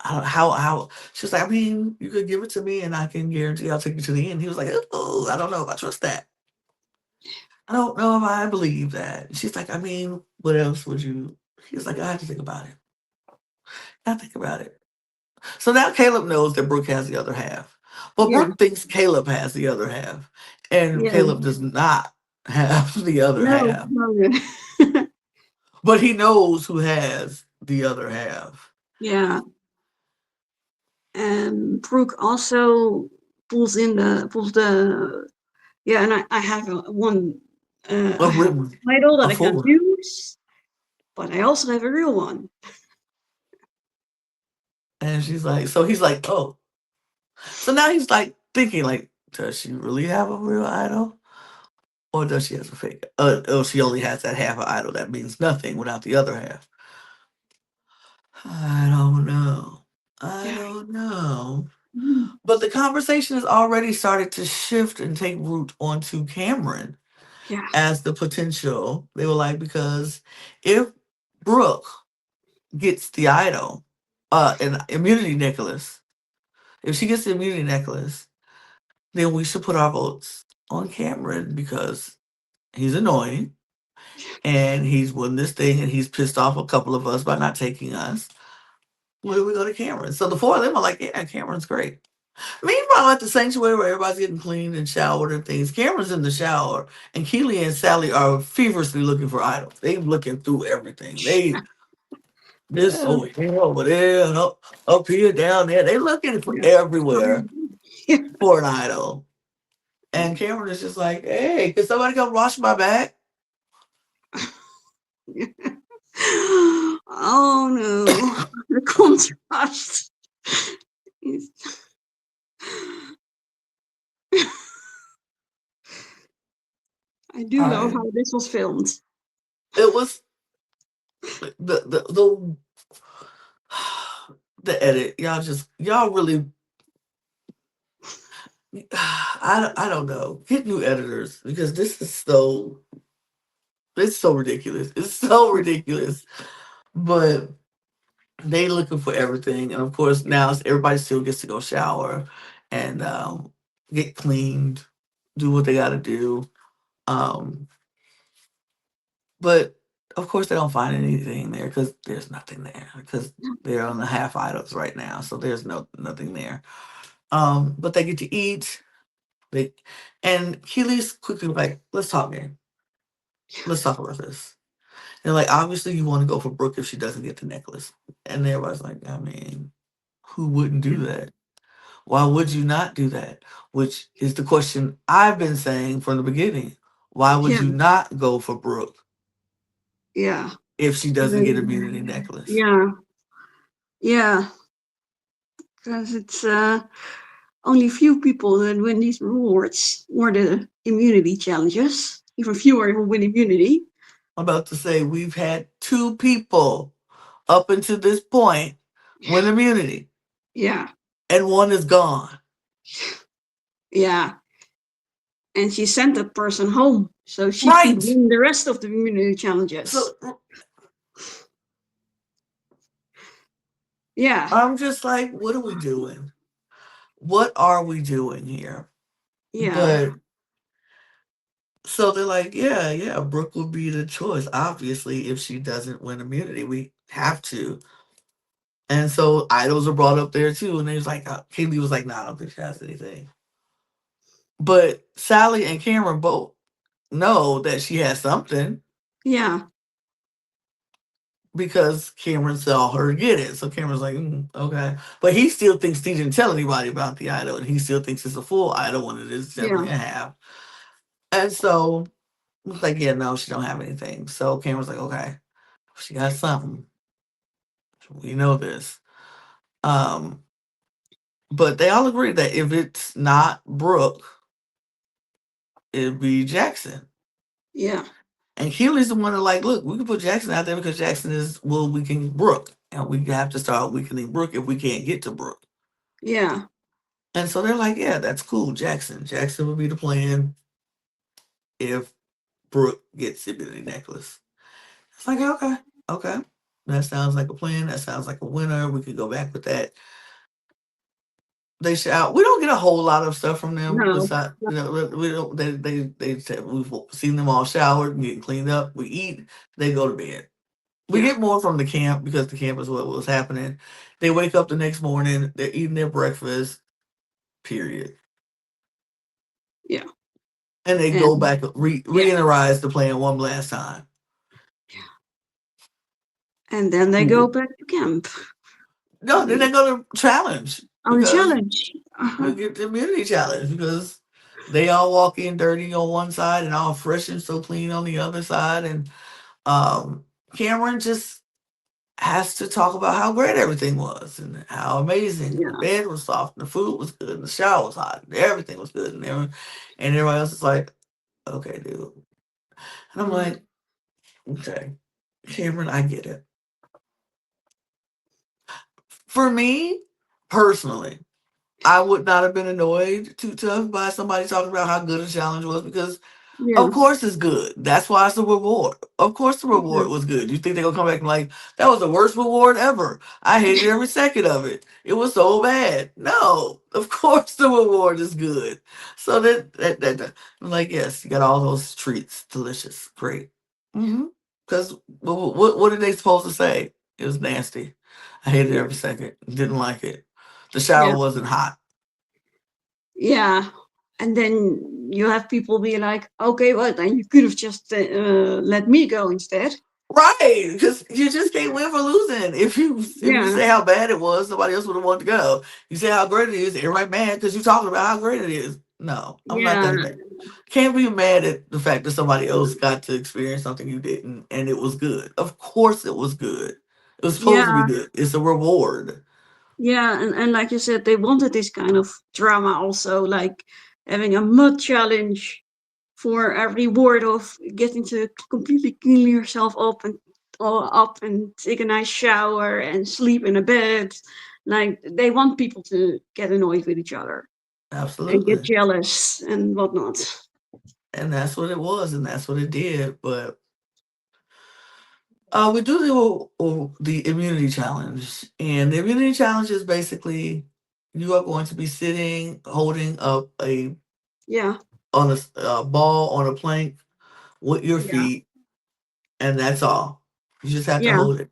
Speaker 1: I don't how she's like, I mean, you could give it to me and I can guarantee I'll take you to the end. He was like, oh, I don't know if I trust that. I don't know if I believe that. She's like, I mean, what else would you? He's like, I have to think about it. I think about it. So now Caleb knows that Brooke has the other half. But
Speaker 2: Yeah.
Speaker 1: Brooke thinks Caleb has the other half. And
Speaker 2: Yeah.
Speaker 1: Caleb does not have the other
Speaker 2: No.
Speaker 1: half.
Speaker 2: No.
Speaker 1: But he knows who has the other half.
Speaker 2: Yeah. Brooke also pulls the yeah, and I have one. I
Speaker 1: A
Speaker 2: have
Speaker 1: written,
Speaker 2: a title that
Speaker 1: a
Speaker 2: I can
Speaker 1: full one.
Speaker 2: use, but I also have a real one.
Speaker 1: And she's like, so he's like, oh. So now he's like thinking, like, does she really have a real idol? Or does she have a fake? Or she only has that half an idol that means nothing without the other half. I don't know. I
Speaker 2: Yeah.
Speaker 1: don't know.
Speaker 2: Mm.
Speaker 1: But the conversation has already started to shift and take root onto Cameron
Speaker 2: Yeah.
Speaker 1: as the potential. They were like, because if Brooke gets the idol, an immunity necklace, if she gets the immunity necklace, then we should put our votes on Cameron because he's annoying and he's won this thing and he's pissed off a couple of us by not taking us. Where do we go to Cameron? So the four of them are like, yeah, Cameron's great. Meanwhile, at the sanctuary where everybody's getting cleaned and showered and things, Cameron's in the shower, and Keely and Sally are feverishly looking for idols. They looking through everything. They this
Speaker 2: Yeah.
Speaker 1: over here, over there, and up here, down there. They looking for
Speaker 2: Yeah.
Speaker 1: everywhere
Speaker 2: Yeah.
Speaker 1: for an idol. And Cameron is just like, hey, can somebody come wash my back?
Speaker 2: Oh no, the contrast. is- I do love
Speaker 1: I
Speaker 2: how this was filmed.
Speaker 1: it was the the edit. Y'all really I don't know. Get new editors because this is so it's so ridiculous. It's so ridiculous. But they looking for everything, and of course now everybody still gets to go shower and get cleaned, do what they got to do. Um, but of course they don't find anything there because there's nothing there because they're on the half idols right now, so there's nothing there. But they get to eat. They and Keely's quickly like, let's talk game. Let's talk about this. And like, obviously, you want to go for Brooke if she doesn't get the necklace. And everybody's like, I mean, who wouldn't do that? Why would you not do that? Which is the question I've been saying from the beginning. Why would
Speaker 2: Yeah,
Speaker 1: you not go for Brooke
Speaker 2: yeah,
Speaker 1: if she doesn't get
Speaker 2: the-
Speaker 1: immunity necklace?
Speaker 2: yeah, yeah. Because it's only few people that win these rewards or the immunity challenges. Even fewer who win immunity.
Speaker 1: I'm about to say we've had two people up until this point win immunity,
Speaker 2: Yeah,
Speaker 1: and one is gone.
Speaker 2: yeah. And she sent that person home so she could
Speaker 1: Right.
Speaker 2: win the rest of the immunity challenges.
Speaker 1: So
Speaker 2: Yeah,
Speaker 1: I'm just like, what are we doing? What are we doing here?
Speaker 2: yeah,
Speaker 1: But so they're like, yeah, yeah, Brooke would be the choice. Obviously, if she doesn't win immunity, we have to. And so idols are brought up there too. And they was like, Kaylee was like, nah, I don't think she has anything. But Sally and Cameron both know that she has something
Speaker 2: yeah,
Speaker 1: because Cameron saw her get it. So Cameron's like, okay. But he still thinks he didn't tell anybody about the idol. And he still thinks it's a full idol when it is
Speaker 2: yeah,
Speaker 1: definitely a half. And so it's like, yeah, no, she don't have anything. So Cameron's like, okay, she got something. We know this. Um, but they all agree that if it's not Brooke, it'd be Jackson.
Speaker 2: yeah,
Speaker 1: And Keely's the one that like, look, we can put Jackson out there because Jackson is will weaken Brooke. And we have to start weakening Brooke if we can't get to Brooke.
Speaker 2: yeah,
Speaker 1: And so they're like, yeah, that's cool, Jackson. Jackson would be the plan if Brooke gets the immunity necklace. It's like, okay, okay. That sounds like a plan. That sounds like a winner. We could go back with that. They shout. We don't get a whole lot of stuff from them.
Speaker 2: no,
Speaker 1: Besides, we don't. We've seen them all showered and getting cleaned up. We eat. They go to bed. We
Speaker 2: yeah,
Speaker 1: get more from the camp because the camp is what was happening. They wake up the next morning. They're eating their breakfast. Period.
Speaker 2: yeah,
Speaker 1: And they go
Speaker 2: and
Speaker 1: back
Speaker 2: yeah,
Speaker 1: re-energize the plan one last time.
Speaker 2: and then they go
Speaker 1: Mhm.
Speaker 2: back to camp
Speaker 1: No, then they go to challenge
Speaker 2: on the
Speaker 1: because
Speaker 2: challenge.
Speaker 1: we get the immunity challenge because they all walk in dirty on one side and all fresh and so clean on the other side. And um, Cameron just has to talk about how great everything was and how amazing the
Speaker 2: Yeah,
Speaker 1: bed was soft and the food was good and the shower was hot and everything was good and everybody else is like, okay, dude. And I'm
Speaker 2: mm,
Speaker 1: like, okay, Cameron, I get it. For me, personally, I would not have been annoyed too tough by somebody talking about how good a challenge was because
Speaker 2: yeah,
Speaker 1: of course it's good. That's why it's a reward. Of course the
Speaker 2: yeah,
Speaker 1: reward was good. You think they're gonna come back and like, that was the worst reward ever. I hated every second of it. It was so bad. No, of course the reward is good. So I'm like, yes, you got all those treats. Delicious. Great. Mm-hmm. Because what are they supposed to say? It was nasty. I hated every second. Didn't like it. The
Speaker 2: yeah,
Speaker 1: shower wasn't hot.
Speaker 2: yeah. And then you have people be like, okay, well, then you could have just let me go instead.
Speaker 1: Right, because you just can't win for losing. If you
Speaker 2: Yeah,
Speaker 1: say how bad it was, somebody else would have wanted to go. You say how great it is, everybody mad because you're talking about how great it is. No, I'm not
Speaker 2: yeah,
Speaker 1: that mad. Can't be mad at the fact that somebody else got to experience something you didn't, and it was good. Of course, it was good. It was supposed to be
Speaker 2: yeah,
Speaker 1: good. It's a reward.
Speaker 2: yeah. And like you said, they wanted this kind of drama also, like having a mud challenge for a reward of getting to completely clean yourself up and take a nice shower and sleep in a bed. Like they want people to get annoyed with each other and get
Speaker 1: Absolutely,
Speaker 2: jealous and whatnot.
Speaker 1: and that's what it was, and that's what it did. But we do the immunity challenge, and the immunity challenge is basically you are going to be sitting, holding up a
Speaker 2: Yeah,
Speaker 1: on ball on a plank with your
Speaker 2: yeah,
Speaker 1: feet, and that's all. You just have to
Speaker 2: yeah,
Speaker 1: hold it.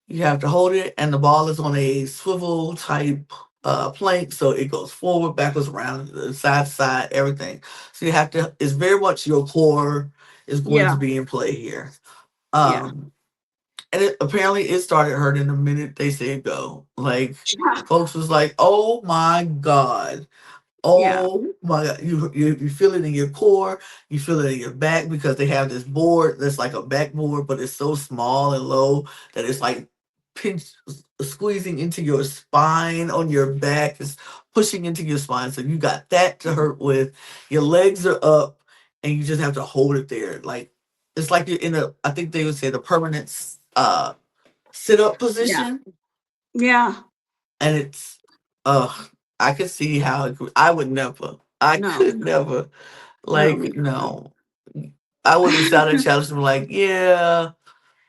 Speaker 1: You have to hold it, and the ball is on a swivel type plank, so it goes forward, backwards, around, side to side, everything. So you have to. It's very much your core. is going
Speaker 2: Yeah.
Speaker 1: to be in play here.
Speaker 2: Yeah.
Speaker 1: Um, and apparently it started hurting the minute they said go. Like
Speaker 2: Yeah.
Speaker 1: folks was like, "Oh my god."
Speaker 2: Yeah.
Speaker 1: Oh my god, you feel it in your core, you feel it in your back because they have this board that's like a backboard, but it's so small and low that it's like pinch squeezing into your spine on your back, it's pushing into your spine. So you got that to hurt with. Your legs are up and you just have to hold it there. Like it's like you're in a, I think they would say the permanent sit up
Speaker 2: Yeah.
Speaker 1: position,
Speaker 2: Yeah.
Speaker 1: and it's I could see how I would never. I
Speaker 2: No.
Speaker 1: could never.
Speaker 2: No, me
Speaker 1: Like,
Speaker 2: neither.
Speaker 1: no. I would have shouted challenge them like, yeah,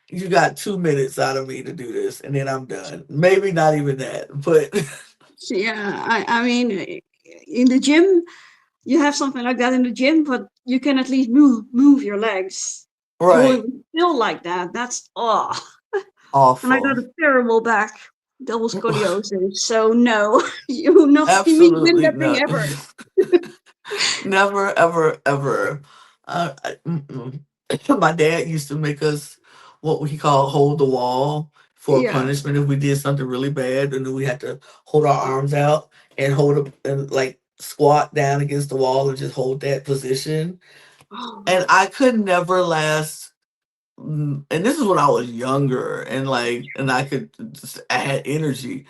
Speaker 1: you got 2 minutes out of me to do this, and then I'm done. Maybe not even that, but
Speaker 2: So, yeah, I mean, in the gym, you have something like that in the gym, but you can at least move your legs.
Speaker 1: right.
Speaker 2: Going still like that, that's oh. And I got
Speaker 1: Awful.
Speaker 2: a terrible back, double scoliosis. So no, you will not see me doing
Speaker 1: Absolutely
Speaker 2: that thing
Speaker 1: not.
Speaker 2: ever.
Speaker 1: Never, ever, ever. Mm-mm. My dad used to make us what he called hold the wall for
Speaker 2: Yeah.
Speaker 1: punishment if we did something really bad, and then we had to hold our arms out and hold up and like squat down against the wall and just hold that position.
Speaker 2: Oh,
Speaker 1: And I could never last. And this is when I was younger and like, and I could just add energy.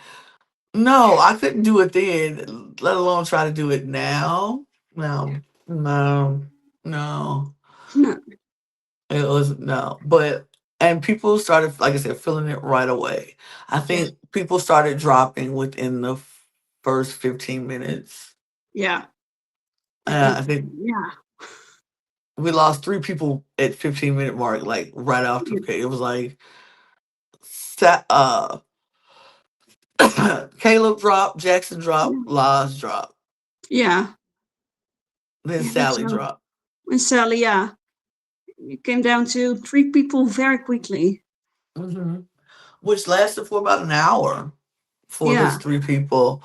Speaker 1: No, I couldn't do it then, let alone try to do it now. No, no, no.
Speaker 2: no.
Speaker 1: It was no. But and people started, like I said, feeling it right away. I
Speaker 2: Yeah.
Speaker 1: think people started dropping within the first 15 minutes.
Speaker 2: Yeah. And
Speaker 1: I think
Speaker 2: yeah.
Speaker 1: we lost three people at 15-minute mark, like right after the It was like Sa- Caleb dropped, Jackson
Speaker 2: Yeah.
Speaker 1: dropped, Laz dropped,
Speaker 2: Yeah.
Speaker 1: then
Speaker 2: Yeah. That's
Speaker 1: Sally dropped.
Speaker 2: and Sally, yeah. It came down to three people very quickly.
Speaker 1: hmm Which lasted for about an hour for
Speaker 2: Yeah.
Speaker 1: those three people,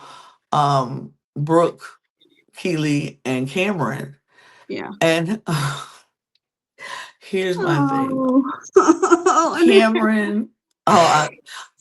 Speaker 1: Brooke, Keely, and Cameron.
Speaker 2: Yeah.
Speaker 1: And here's my thing.
Speaker 2: Oh. And
Speaker 1: Cameron, oh,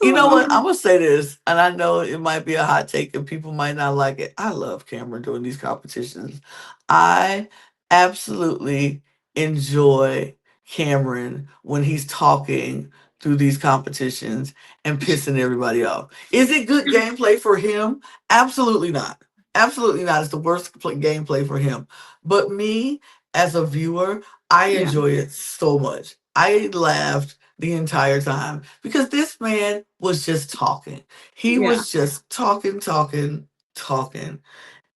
Speaker 1: you know what? I'm
Speaker 2: oh.
Speaker 1: gonna say this, and I know it might be a hot take, and people might not like it. I love Cameron doing these competitions. I absolutely enjoy Cameron when he's talking through these competitions and pissing everybody off. Is it good gameplay for him? Absolutely not. Absolutely not. It's the worst gameplay for him. But me, as a viewer, I
Speaker 2: Yeah.
Speaker 1: enjoy it so much. I laughed the entire time because this man was just talking. He
Speaker 2: Yeah.
Speaker 1: was just talking, talking, talking.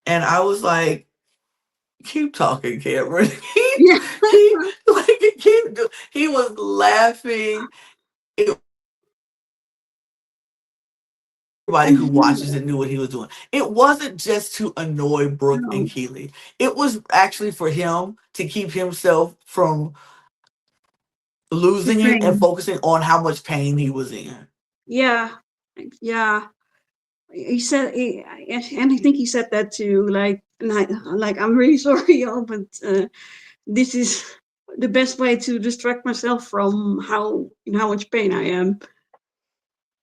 Speaker 1: And I was like, keep talking, Cameron.
Speaker 2: Yeah.
Speaker 1: He like he was laughing. Everybody
Speaker 2: And
Speaker 1: who watches it knew what he was doing. It wasn't just to annoy Brooke and
Speaker 2: no,
Speaker 1: Keely. It was actually for him to keep himself from
Speaker 2: the
Speaker 1: losing it and
Speaker 2: pain.
Speaker 1: focusing on how much pain he was in.
Speaker 2: Yeah. Yeah. He said, and I think he said that too. Like, I'm really sorry, y'all, but this is the best way to distract myself from how much pain I am.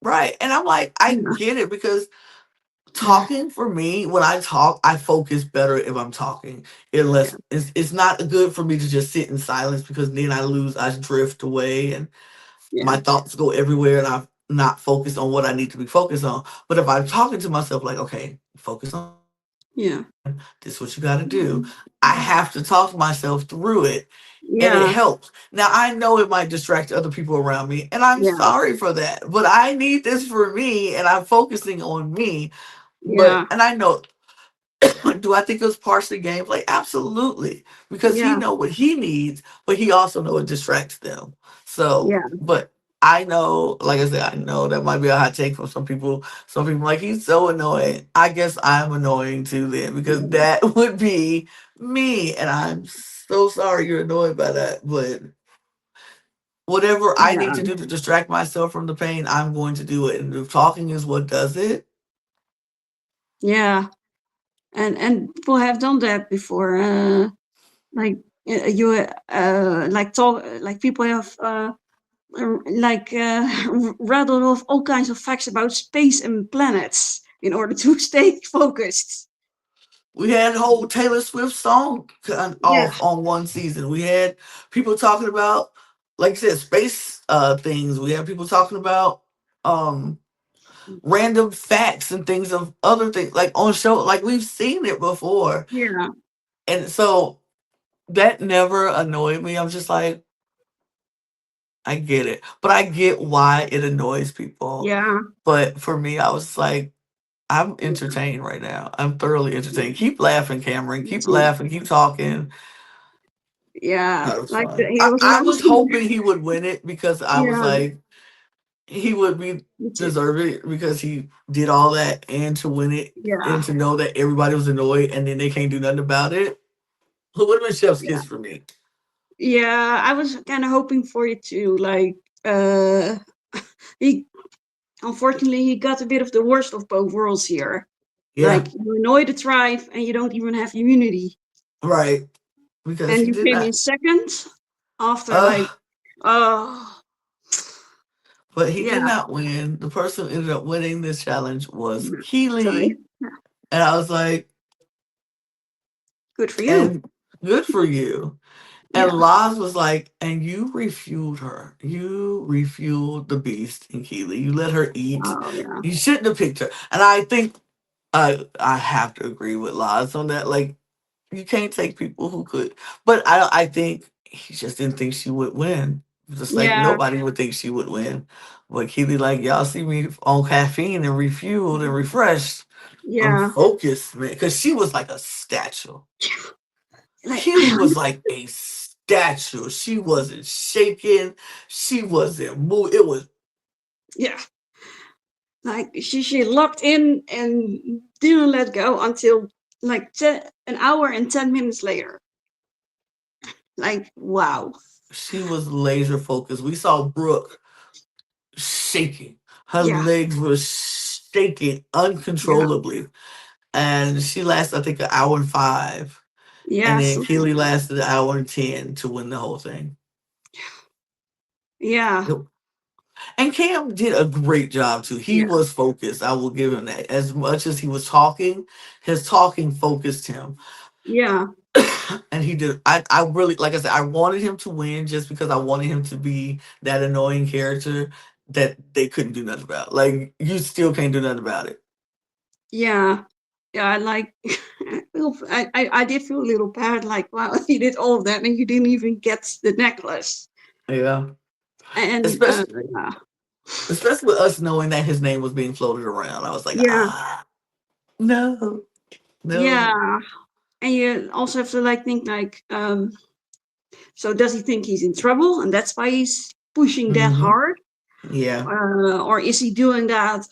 Speaker 1: Right. And I'm like, I
Speaker 2: Yeah.
Speaker 1: get it because talking for me, when I talk, I focus better if I'm talking.
Speaker 2: Yeah.
Speaker 1: Unless it's not good for me to just sit in silence because then I drift away and
Speaker 2: Yeah.
Speaker 1: my thoughts go everywhere and I'm not focused on what I need to be focused on. But if I'm talking to myself like, okay, focus on
Speaker 2: Yeah.
Speaker 1: this, is what you got to do. I have to talk myself through it, and it
Speaker 2: Yeah.
Speaker 1: helps. Now I know it might distract other people around me, and I'm
Speaker 2: Yeah.
Speaker 1: sorry for that. But I need this for me, and I'm focusing on me. But
Speaker 2: Yeah.
Speaker 1: and I know, do I think it was partially gameplay? Absolutely, because he
Speaker 2: Yeah.
Speaker 1: know what he needs, but he also know it distracts them. So,
Speaker 2: Yeah.
Speaker 1: but I know, like I said, I know that might be a hot take from some people. Some people like he's so annoying. I guess I'm annoying too then because that would be me, and I'm so sorry you're annoyed by that. But whatever I need
Speaker 2: Yeah.
Speaker 1: to do to distract myself from the pain, I'm going to do it. And if talking is what does it,
Speaker 2: Yeah. And people have done that before. Like you like talk like people have like rattled off all kinds of facts about space and planets in order to stay focused.
Speaker 1: We had whole Taylor Swift song
Speaker 2: Yeah,
Speaker 1: off on one season. We had people talking about, like I said, space things. We had people talking about um random facts and things of other things, like on show. Like we've seen it before,
Speaker 2: yeah,
Speaker 1: and so that never annoyed me. I'm just like, I get it, but I get why it annoys people.
Speaker 2: yeah,
Speaker 1: But for me, I was like, I'm entertained right now. I'm thoroughly entertained. Keep laughing, Cameron. Keep laughing. Keep talking.
Speaker 2: yeah.
Speaker 1: That was
Speaker 2: Like
Speaker 1: fun.
Speaker 2: he
Speaker 1: I,
Speaker 2: was
Speaker 1: I was
Speaker 2: laughing.
Speaker 1: hoping he would win it because I was
Speaker 2: Yeah,
Speaker 1: like, he would be
Speaker 2: me too.
Speaker 1: deserve it because he did all that and to win it
Speaker 2: Yeah,
Speaker 1: and to know that everybody was annoyed and then they can't do nothing about it. Who would have been Chef's
Speaker 2: yeah,
Speaker 1: kiss for me?
Speaker 2: yeah. I was kind of hoping for it too. Like, he unfortunately he got a bit of the worst of both worlds here.
Speaker 1: Yeah,
Speaker 2: Like you annoy the tribe and you don't even have immunity,
Speaker 1: right. Because
Speaker 2: and
Speaker 1: he
Speaker 2: you
Speaker 1: did
Speaker 2: came in
Speaker 1: not.
Speaker 2: second after
Speaker 1: Uh,
Speaker 2: like, oh
Speaker 1: but he did
Speaker 2: yeah,
Speaker 1: not win. The person who ended up winning this challenge was
Speaker 2: mm, sorry.
Speaker 1: Keely.
Speaker 2: Yeah,
Speaker 1: And I was like,
Speaker 2: good for you.
Speaker 1: and good for you. And
Speaker 2: Yeah.
Speaker 1: Laz was like, and you refueled her. You refueled the beast in Keely. You let her eat.
Speaker 2: Oh yeah.
Speaker 1: You shouldn't have picked her. And I think I have to agree with Laz on that. Like, you can't take people who could. But I think he just didn't think she would win. Just like
Speaker 2: Yeah.
Speaker 1: nobody would think she would win. But Keely, like, y'all see me on caffeine and refueled and refreshed. I'm
Speaker 2: Yeah.
Speaker 1: focused, man. Because she was like a statue.
Speaker 2: Like
Speaker 1: Keely was like a statue. She wasn't shaking. She wasn't moving. It was.
Speaker 2: yeah. Like she locked in and didn't let go until like an hour and 10 minutes later. Like wow.
Speaker 1: She was laser focused. We saw Brooke shaking. Her
Speaker 2: Yeah.
Speaker 1: legs were shaking
Speaker 2: Yeah.
Speaker 1: uncontrollably, and she lasted, I think, an hour and five, and
Speaker 2: Yeah.
Speaker 1: then
Speaker 2: Something
Speaker 1: Keely
Speaker 2: like that.
Speaker 1: lasted an hour and 10 to win the whole thing.
Speaker 2: Yeah.
Speaker 1: Yep. And Cam did a great job too. He
Speaker 2: Yeah.
Speaker 1: was focused. I will give him that. As much as he was talking, his talking focused him.
Speaker 2: Yeah.
Speaker 1: And he did. I really, like I said, I wanted him to win just because I wanted him to be that annoying character that they couldn't do nothing about. Like you still can't do nothing about it.
Speaker 2: Yeah. Yeah. I like I did feel a little bad, like wow, you did all of that and you didn't even get the necklace.
Speaker 1: Yeah.
Speaker 2: And
Speaker 1: Especially
Speaker 2: yeah.
Speaker 1: especially with us knowing that his name was being floated around. I was like,
Speaker 2: Yeah.
Speaker 1: no, no.
Speaker 2: Yeah. And you also have to like think like, so does he think he's in trouble and that's why he's pushing that
Speaker 1: Mm-hmm.
Speaker 2: hard?
Speaker 1: Yeah.
Speaker 2: Or is he doing that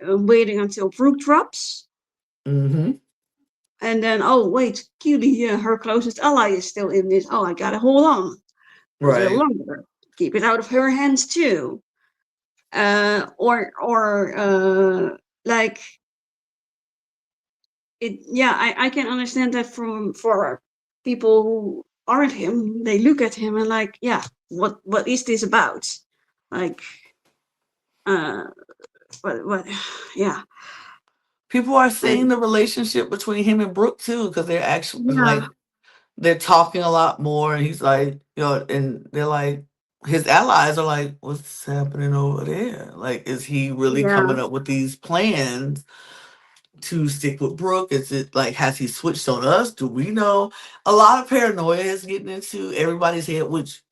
Speaker 2: waiting until Brooke drops?
Speaker 1: Mm-hmm.
Speaker 2: And then, oh, wait, Keely, her closest ally is still in this. Oh, I gotta hold on a little
Speaker 1: Right.
Speaker 2: longer. Keep it out of her hands too. Or like it. Yeah, I can understand that from for people who aren't him. They look at him and like, yeah, what is this about? Like, uh, what? Yeah,
Speaker 1: People are
Speaker 2: and
Speaker 1: seeing the relationship between him and Brooke too, because they're actually
Speaker 2: yeah,
Speaker 1: like they're talking a lot more, and he's like, and they're like, his allies are like, what's happening over there? Like, is he really
Speaker 2: yeah,
Speaker 1: coming up with these plans to stick with Brooke? Is it like, has he switched on us? Do we know? A lot of paranoia is getting into everybody's head, which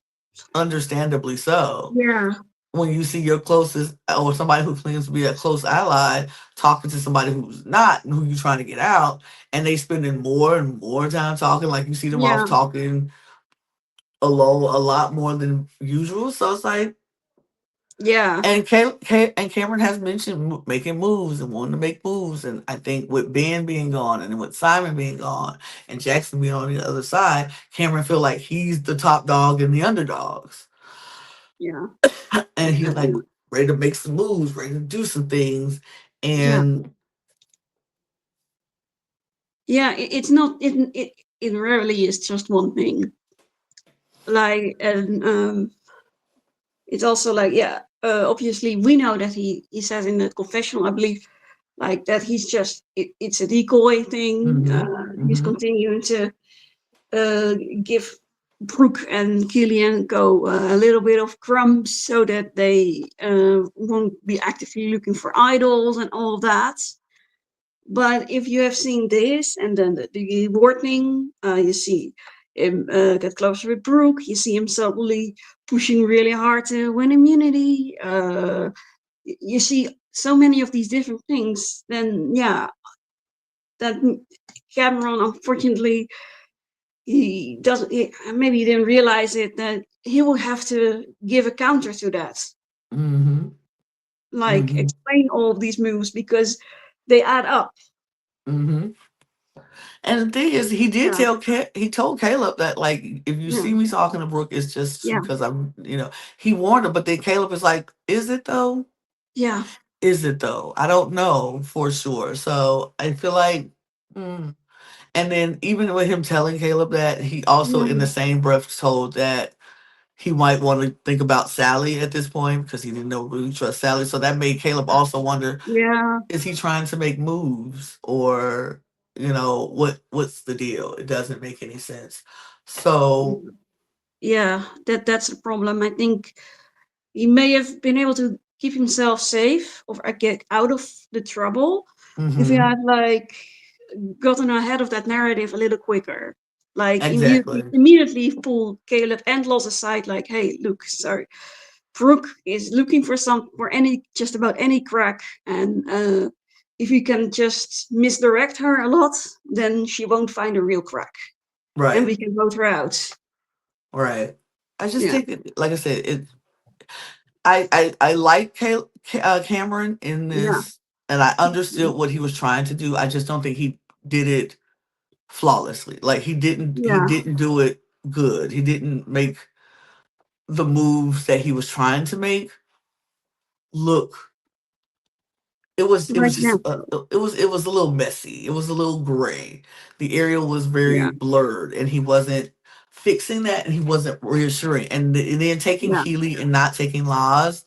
Speaker 1: understandably so.
Speaker 2: yeah,
Speaker 1: When you see your closest or somebody who claims to be a close ally talking to somebody who's not and who you're trying to get out, and they spending more and more time talking, like you see them off
Speaker 2: yeah,
Speaker 1: talking alone a lot more than usual. So it's like,
Speaker 2: yeah,
Speaker 1: and and Cameron has mentioned making moves and wanting to make moves, and I think with Ben being gone and with Simon being gone and Jackson being on the other side, Cameron feel like he's the top dog and the underdogs,
Speaker 2: yeah,
Speaker 1: and he's like ready to make some moves, ready to do some things,
Speaker 2: yeah.
Speaker 1: and
Speaker 2: Yeah, it's not it rarely is just one thing. like, and it's also like, yeah, obviously we know that he says in the confessional, I believe, like that he's just it's a decoy thing.
Speaker 1: Mm-hmm.
Speaker 2: He's
Speaker 1: Mm-hmm.
Speaker 2: continuing to give Brooke and Killian go a little bit of crumbs so that they won't be actively looking for idols and all of that. But if you have seen this and then the warning, you see him get closer with Brooke, you see him suddenly pushing really hard to win immunity. You see so many of these different things, then yeah, that Cameron unfortunately he doesn't. Maybe he didn't realize it that he will have to give a counter to that,
Speaker 1: Mm-hmm.
Speaker 2: like
Speaker 1: Mm-hmm.
Speaker 2: explain all of these moves because they add up.
Speaker 1: Mm-hmm. And the thing is, he did
Speaker 2: Yeah,
Speaker 1: tell he told Caleb that, like, if you
Speaker 2: yeah,
Speaker 1: see me talking to Brooke, it's just
Speaker 2: yeah,
Speaker 1: because he warned him. But then Caleb is like, "Is it though?
Speaker 2: yeah,
Speaker 1: Is it though? I don't know for sure." So I feel like, mm. And then even with him telling Caleb that, he also in the
Speaker 2: yeah,
Speaker 1: same breath told that he might want to think about Sally at this point because he didn't know really trust Sally. So that made Caleb also wonder,
Speaker 2: yeah.
Speaker 1: is he trying to make moves, or what's the deal? It doesn't make any sense. So
Speaker 2: Yeah, that's the problem. I think he may have been able to keep himself safe or get out of the trouble if he
Speaker 1: hmm
Speaker 2: had like gotten ahead of that narrative a little quicker. Like
Speaker 1: exactly.
Speaker 2: immediately pull Caleb and Loss aside, like, hey, look, sorry, Brooke is looking for any just about any crack, and if you can just misdirect her a lot, then she won't find a real crack, and
Speaker 1: Right.
Speaker 2: we can vote her out.
Speaker 1: Right. I just
Speaker 2: Yeah,
Speaker 1: think that, like I said, I like Cameron in
Speaker 2: yeah,
Speaker 1: this, and I understood what he was trying to do. I just don't think he did it flawlessly. Like, he
Speaker 2: yeah,
Speaker 1: didn't do it good. He didn't make the moves that he was trying to make look. It was
Speaker 2: right
Speaker 1: just
Speaker 2: now.
Speaker 1: it was a little messy. It was a little gray. The area was very
Speaker 2: Yeah,
Speaker 1: blurred, and he wasn't fixing that, and he wasn't reassuring. And then taking
Speaker 2: yeah,
Speaker 1: Healy and not taking Laws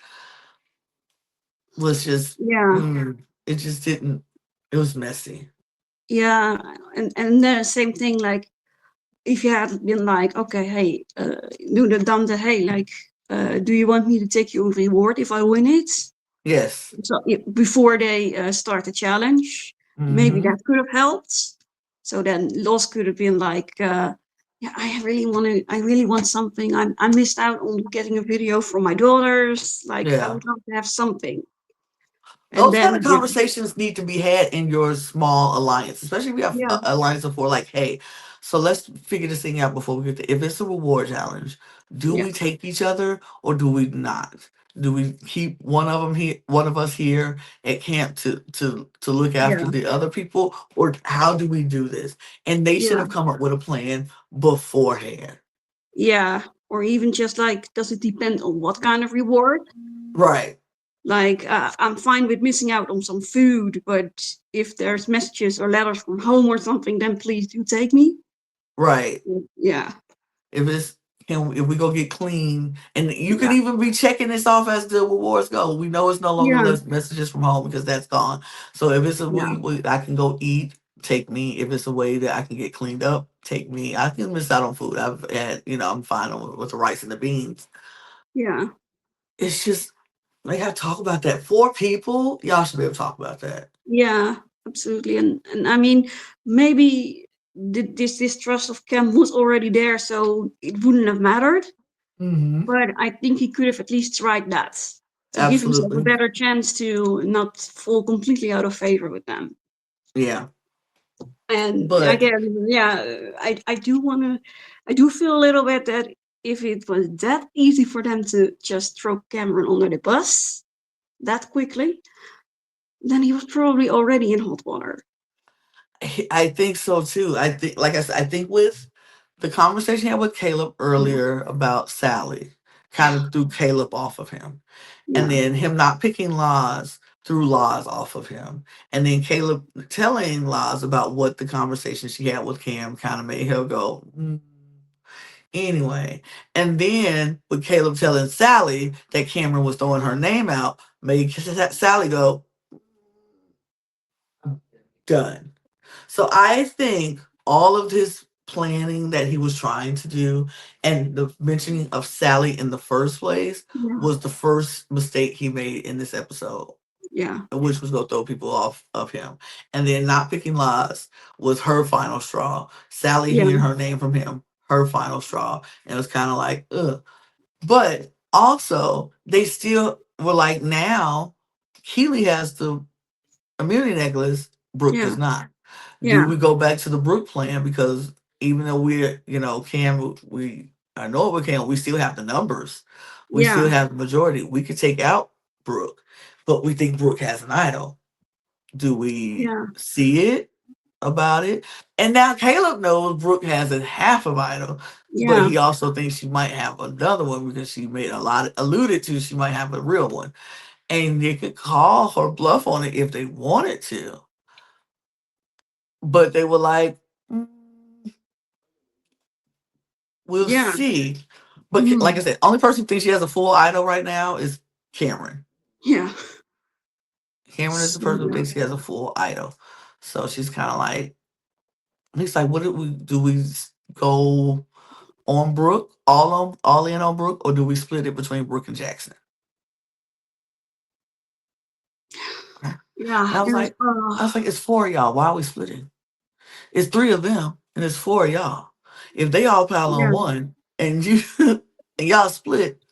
Speaker 1: was just,
Speaker 2: yeah,
Speaker 1: it just didn't. It was messy.
Speaker 2: yeah, and the same thing. Like, if you had been like, okay, hey, do the Dante, hey, like, do you want me to take you a reward if I win it?
Speaker 1: Yes.
Speaker 2: So before they start the challenge, maybe
Speaker 1: Mm-hmm.
Speaker 2: that could have helped. So then Loss could have been like, yeah, I really want something. I missed out on getting a video from my daughters. Like, I
Speaker 1: Yeah.
Speaker 2: would love to have something. And
Speaker 1: Those kind of
Speaker 2: then, yeah,
Speaker 1: conversations need to be had in your small alliance, especially if you have
Speaker 2: yeah,
Speaker 1: alliance of four. Like, hey, so let's figure this thing out before we get to. If it's a reward challenge, do
Speaker 2: yeah,
Speaker 1: we take each other or do we not? Do we keep one of us here at camp to look after
Speaker 2: yeah,
Speaker 1: the other people, or how do we do this? And they should
Speaker 2: yeah,
Speaker 1: have come up with a plan beforehand.
Speaker 2: yeah. Or even just like, does it depend on what kind of reward?
Speaker 1: Right,
Speaker 2: Like, I'm fine with missing out on some food, but if there's messages or letters from home or something, then please do take me.
Speaker 1: right.
Speaker 2: Yeah,
Speaker 1: If it's if we go get clean, and you could
Speaker 2: yeah,
Speaker 1: even be checking this off as the rewards go. We know it's no longer
Speaker 2: yeah,
Speaker 1: less messages from home because that's gone. So if it's a
Speaker 2: yeah,
Speaker 1: I can go eat, take me. If it's a way that I can get cleaned up, take me. I can miss out on food. I've had, I'm fine with the rice and the beans.
Speaker 2: yeah,
Speaker 1: It's just they gotta talk about that. Four people, y'all should be able to talk about that.
Speaker 2: yeah, absolutely. And I mean, maybe this distrust of Cam was already there, so it wouldn't have mattered.
Speaker 1: Mm-hmm.
Speaker 2: But I think he could have at least tried that to give himself a
Speaker 1: Absolutely.
Speaker 2: better chance to not fall completely out of favor with them.
Speaker 1: Yeah.
Speaker 2: And
Speaker 1: But
Speaker 2: again, yeah, I do want to, I do feel a little bit that if it was that easy for them to just throw Cameron under the bus that quickly, then he was probably already in hot water.
Speaker 1: I think so too. I think, like I said, I think with the conversation I had with Caleb
Speaker 2: Yeah,
Speaker 1: earlier about Sally, kind of threw Caleb off of him, and
Speaker 2: yeah,
Speaker 1: then him not picking Laws threw Laws off of him, and then Caleb telling Laws about what the conversation she had with Cam kind of made her go, Anyway, and then with Caleb telling Sally that Cameron was throwing her name out, made Sally go, done. So I think all of his planning that he was trying to do and the mentioning of Sally in the first place
Speaker 2: Yeah.
Speaker 1: was the first mistake he made in this episode,
Speaker 2: Yeah.
Speaker 1: which was going to throw people off of him. And then not picking Lies was her final straw. Sally
Speaker 2: Yeah.
Speaker 1: hearing her name from him, her final straw. And it was kind of like, ugh. But also, they still were like, now Keely has the immunity necklace, Brooke
Speaker 2: Yeah.
Speaker 1: does not. Do
Speaker 2: Yeah.
Speaker 1: we go back to the Brooke plan? Because even though we're, Cam, I know we can, we still have the numbers. We still
Speaker 2: Yeah.
Speaker 1: have the majority. We could take out Brooke, but we think Brooke has an idol. Do we
Speaker 2: Yeah.
Speaker 1: see it about it? And now Caleb knows Brooke has a half of idol, but
Speaker 2: Yeah.
Speaker 1: he also thinks she might have another one because she made a lot alluded to she might have a real one. And they could call her bluff on it if they wanted to. But they were like, "Mm, we'll
Speaker 2: Yeah.
Speaker 1: see." But like I
Speaker 2: Mhm.
Speaker 1: said, only person who thinks she has a full idol right now is Cameron.
Speaker 2: Yeah.
Speaker 1: Cameron is the
Speaker 2: So,
Speaker 1: person who
Speaker 2: yeah.
Speaker 1: thinks she has a full idol. So she's kind of like, he's like, what do we do? We go on Brooke, all in on Brooke, or do we split it between Brooke and Jackson? And
Speaker 2: Yeah.
Speaker 1: I was
Speaker 2: There's
Speaker 1: like, it's four of y'all. Why are we splitting? It's three of them, and it's four of y'all. If they all pile on
Speaker 2: yeah.
Speaker 1: one, and you and y'all split,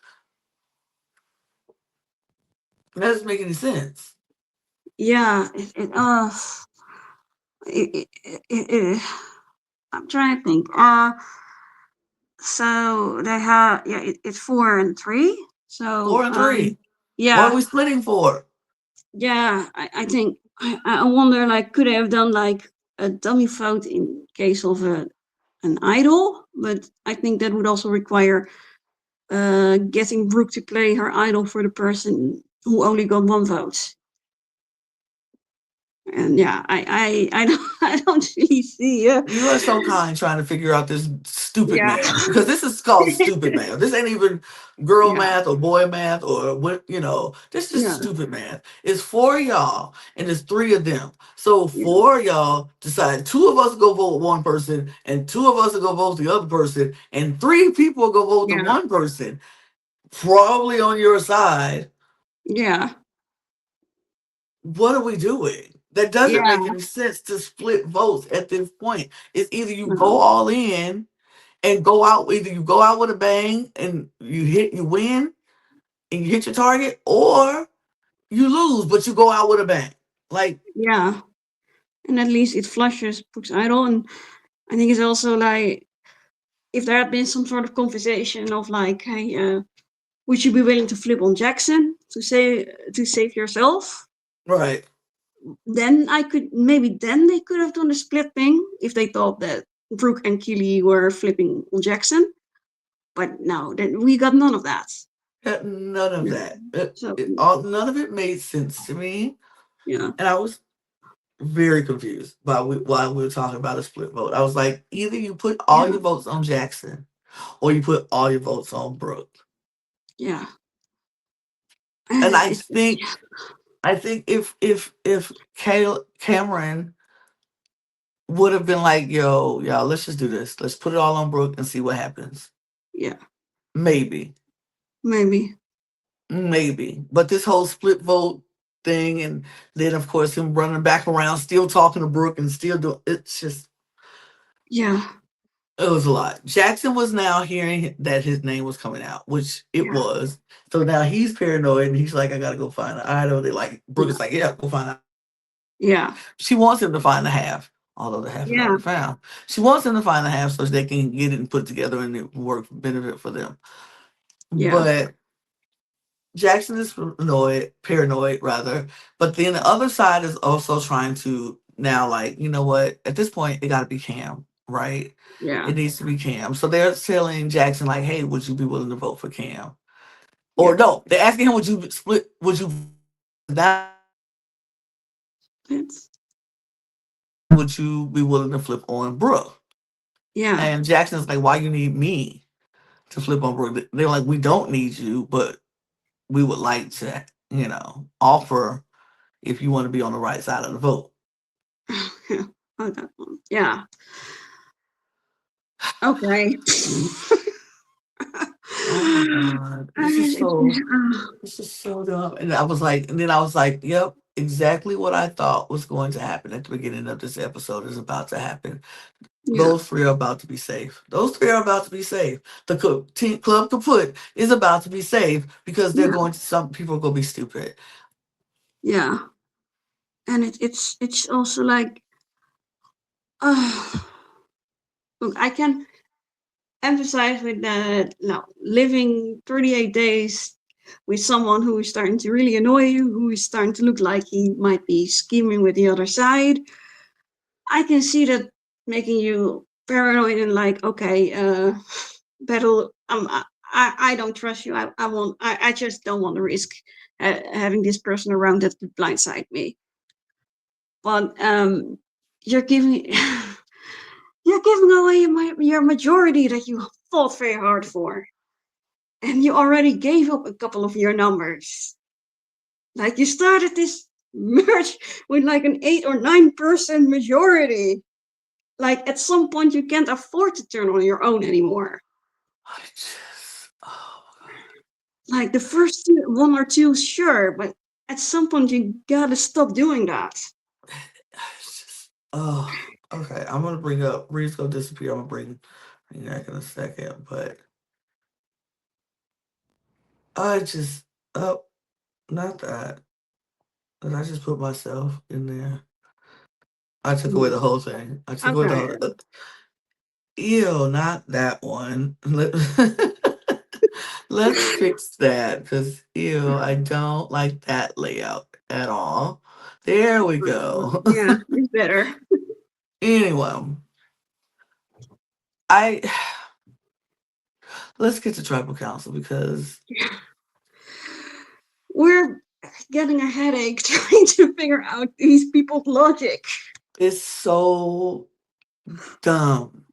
Speaker 1: that doesn't make any sense.
Speaker 2: Yeah. It, I'm trying to think. So they have, yeah, it's 4 and 3. So,
Speaker 1: 4 and 3. What are
Speaker 2: yeah,
Speaker 1: we splitting for?
Speaker 2: yeah. I think I wonder, like, could they have done like a dummy vote in case of an idol? But I think that would also require getting Brooke to play her idol for the person who only got one vote. And yeah, I don't I don't really see.
Speaker 1: You are so kind trying to figure out this stupid
Speaker 2: Yeah,
Speaker 1: math because this is called stupid math. This ain't even girl
Speaker 2: yeah,
Speaker 1: math or boy math or what, this is
Speaker 2: yeah,
Speaker 1: stupid math. It's four of y'all and it's three of them. So
Speaker 2: yeah,
Speaker 1: four of y'all decide two of us go vote one person and two of us will go vote the other person and three people go vote the
Speaker 2: yeah,
Speaker 1: one person, probably on your side.
Speaker 2: yeah,
Speaker 1: What are we doing? That doesn't
Speaker 2: yeah.
Speaker 1: make any sense to split votes at this point. It's either you go
Speaker 2: No,
Speaker 1: all in and go out, either you go out with a bang and you win and you hit your target, or you lose, but you go out with a bang. Like,
Speaker 2: yeah. And at least it flushes Brooks Idol, and I think it's also like if there had been some sort of conversation of like, hey, would you be willing to flip on Jackson to save yourself?
Speaker 1: right.
Speaker 2: Then I could maybe then they could have done a split thing if they thought that Brooke and Keely were flipping on Jackson. But no, then we got none of that.
Speaker 1: None of
Speaker 2: No.
Speaker 1: that.
Speaker 2: So
Speaker 1: None of it made sense to me.
Speaker 2: yeah,
Speaker 1: And I was very confused while we were talking about a split vote. I was like, either you put all
Speaker 2: yeah,
Speaker 1: your votes on Jackson or you put all your votes on Brooke.
Speaker 2: yeah.
Speaker 1: And I
Speaker 2: It's
Speaker 1: think if Cameron would have been like, yo, y'all, let's just do this. Let's put it all on Brooke and see what happens.
Speaker 2: yeah,
Speaker 1: Maybe.
Speaker 2: maybe.
Speaker 1: Maybe. But this whole split vote thing and then of course him running back around, still talking to Brooke and still doing it's just
Speaker 2: Yeah,
Speaker 1: it was a lot. Jackson was now hearing that his name was coming out, which it
Speaker 2: yeah,
Speaker 1: was. So now he's paranoid and he's like, I gotta go find an idol. They like Brooke
Speaker 2: yeah,
Speaker 1: is like, yeah, go find out.
Speaker 2: yeah,
Speaker 1: She wants him to find the half, although the half is
Speaker 2: yeah,
Speaker 1: already found. She wants him to find the half so they can get it and put it together and it work benefit for them.
Speaker 2: yeah,
Speaker 1: But Jackson is paranoid rather. But then the other side is also trying to now, like, you know what? At this point, it got to be Cam, right?
Speaker 2: yeah,
Speaker 1: It needs to be Cam. So they're telling Jackson, like, hey, would you be willing to vote for Cam? Or
Speaker 2: yeah.
Speaker 1: no, they're asking him, would you split? Would you that?
Speaker 2: It's
Speaker 1: Would you be willing to flip on Brooke?
Speaker 2: yeah,
Speaker 1: And Jackson's like, why you need me? to flip on Brooke. They're like, we don't need you, but we would like to, offer if you want to be on the right side of the vote.
Speaker 2: Oh, that one. Yeah. Okay.
Speaker 1: Oh my god, this is so dumb. And I was like, and then I was like, yep, exactly what I thought was going to happen at the beginning of this episode is about to happen.
Speaker 2: Yeah.
Speaker 1: Those three are about to be safe. Those three are about to be safe. The team club kaput is about to be safe because they're
Speaker 2: Yeah.
Speaker 1: going to. Some people are going to be stupid.
Speaker 2: Yeah. And it's also like, uh, look, I can emphasize with that. Now, living 38 days with someone who is starting to really annoy you, who is starting to look like he might be scheming with the other side, I can see that making you paranoid and like, okay, battle. I don't trust you. I just don't want to risk having this person around that could blindside me. But you're giving you're giving away your majority that you fought very hard for, and you already gave up a couple of your numbers. Like you started this merge with like an 8 or 9% majority. Like at some point you can't afford to turn on your own anymore.
Speaker 1: I just, oh my god.
Speaker 2: Like the first one or two, sure, but at some point you gotta stop doing that.
Speaker 1: It's just, oh, okay. I'm gonna bring up. Reed's gonna disappear. I'm gonna bring back in a second, but I just, oh, not that. Did I just put myself in there? I took away the whole thing. I took away the
Speaker 2: Okay.
Speaker 1: whole. Ew, not that one. Let's fix that because ew, I don't like that layout at all. There we go.
Speaker 2: Yeah, it's better.
Speaker 1: Anyway, I let's get to tribal council because
Speaker 2: We're getting a headache trying to figure out these people's logic.
Speaker 1: it's so dumb.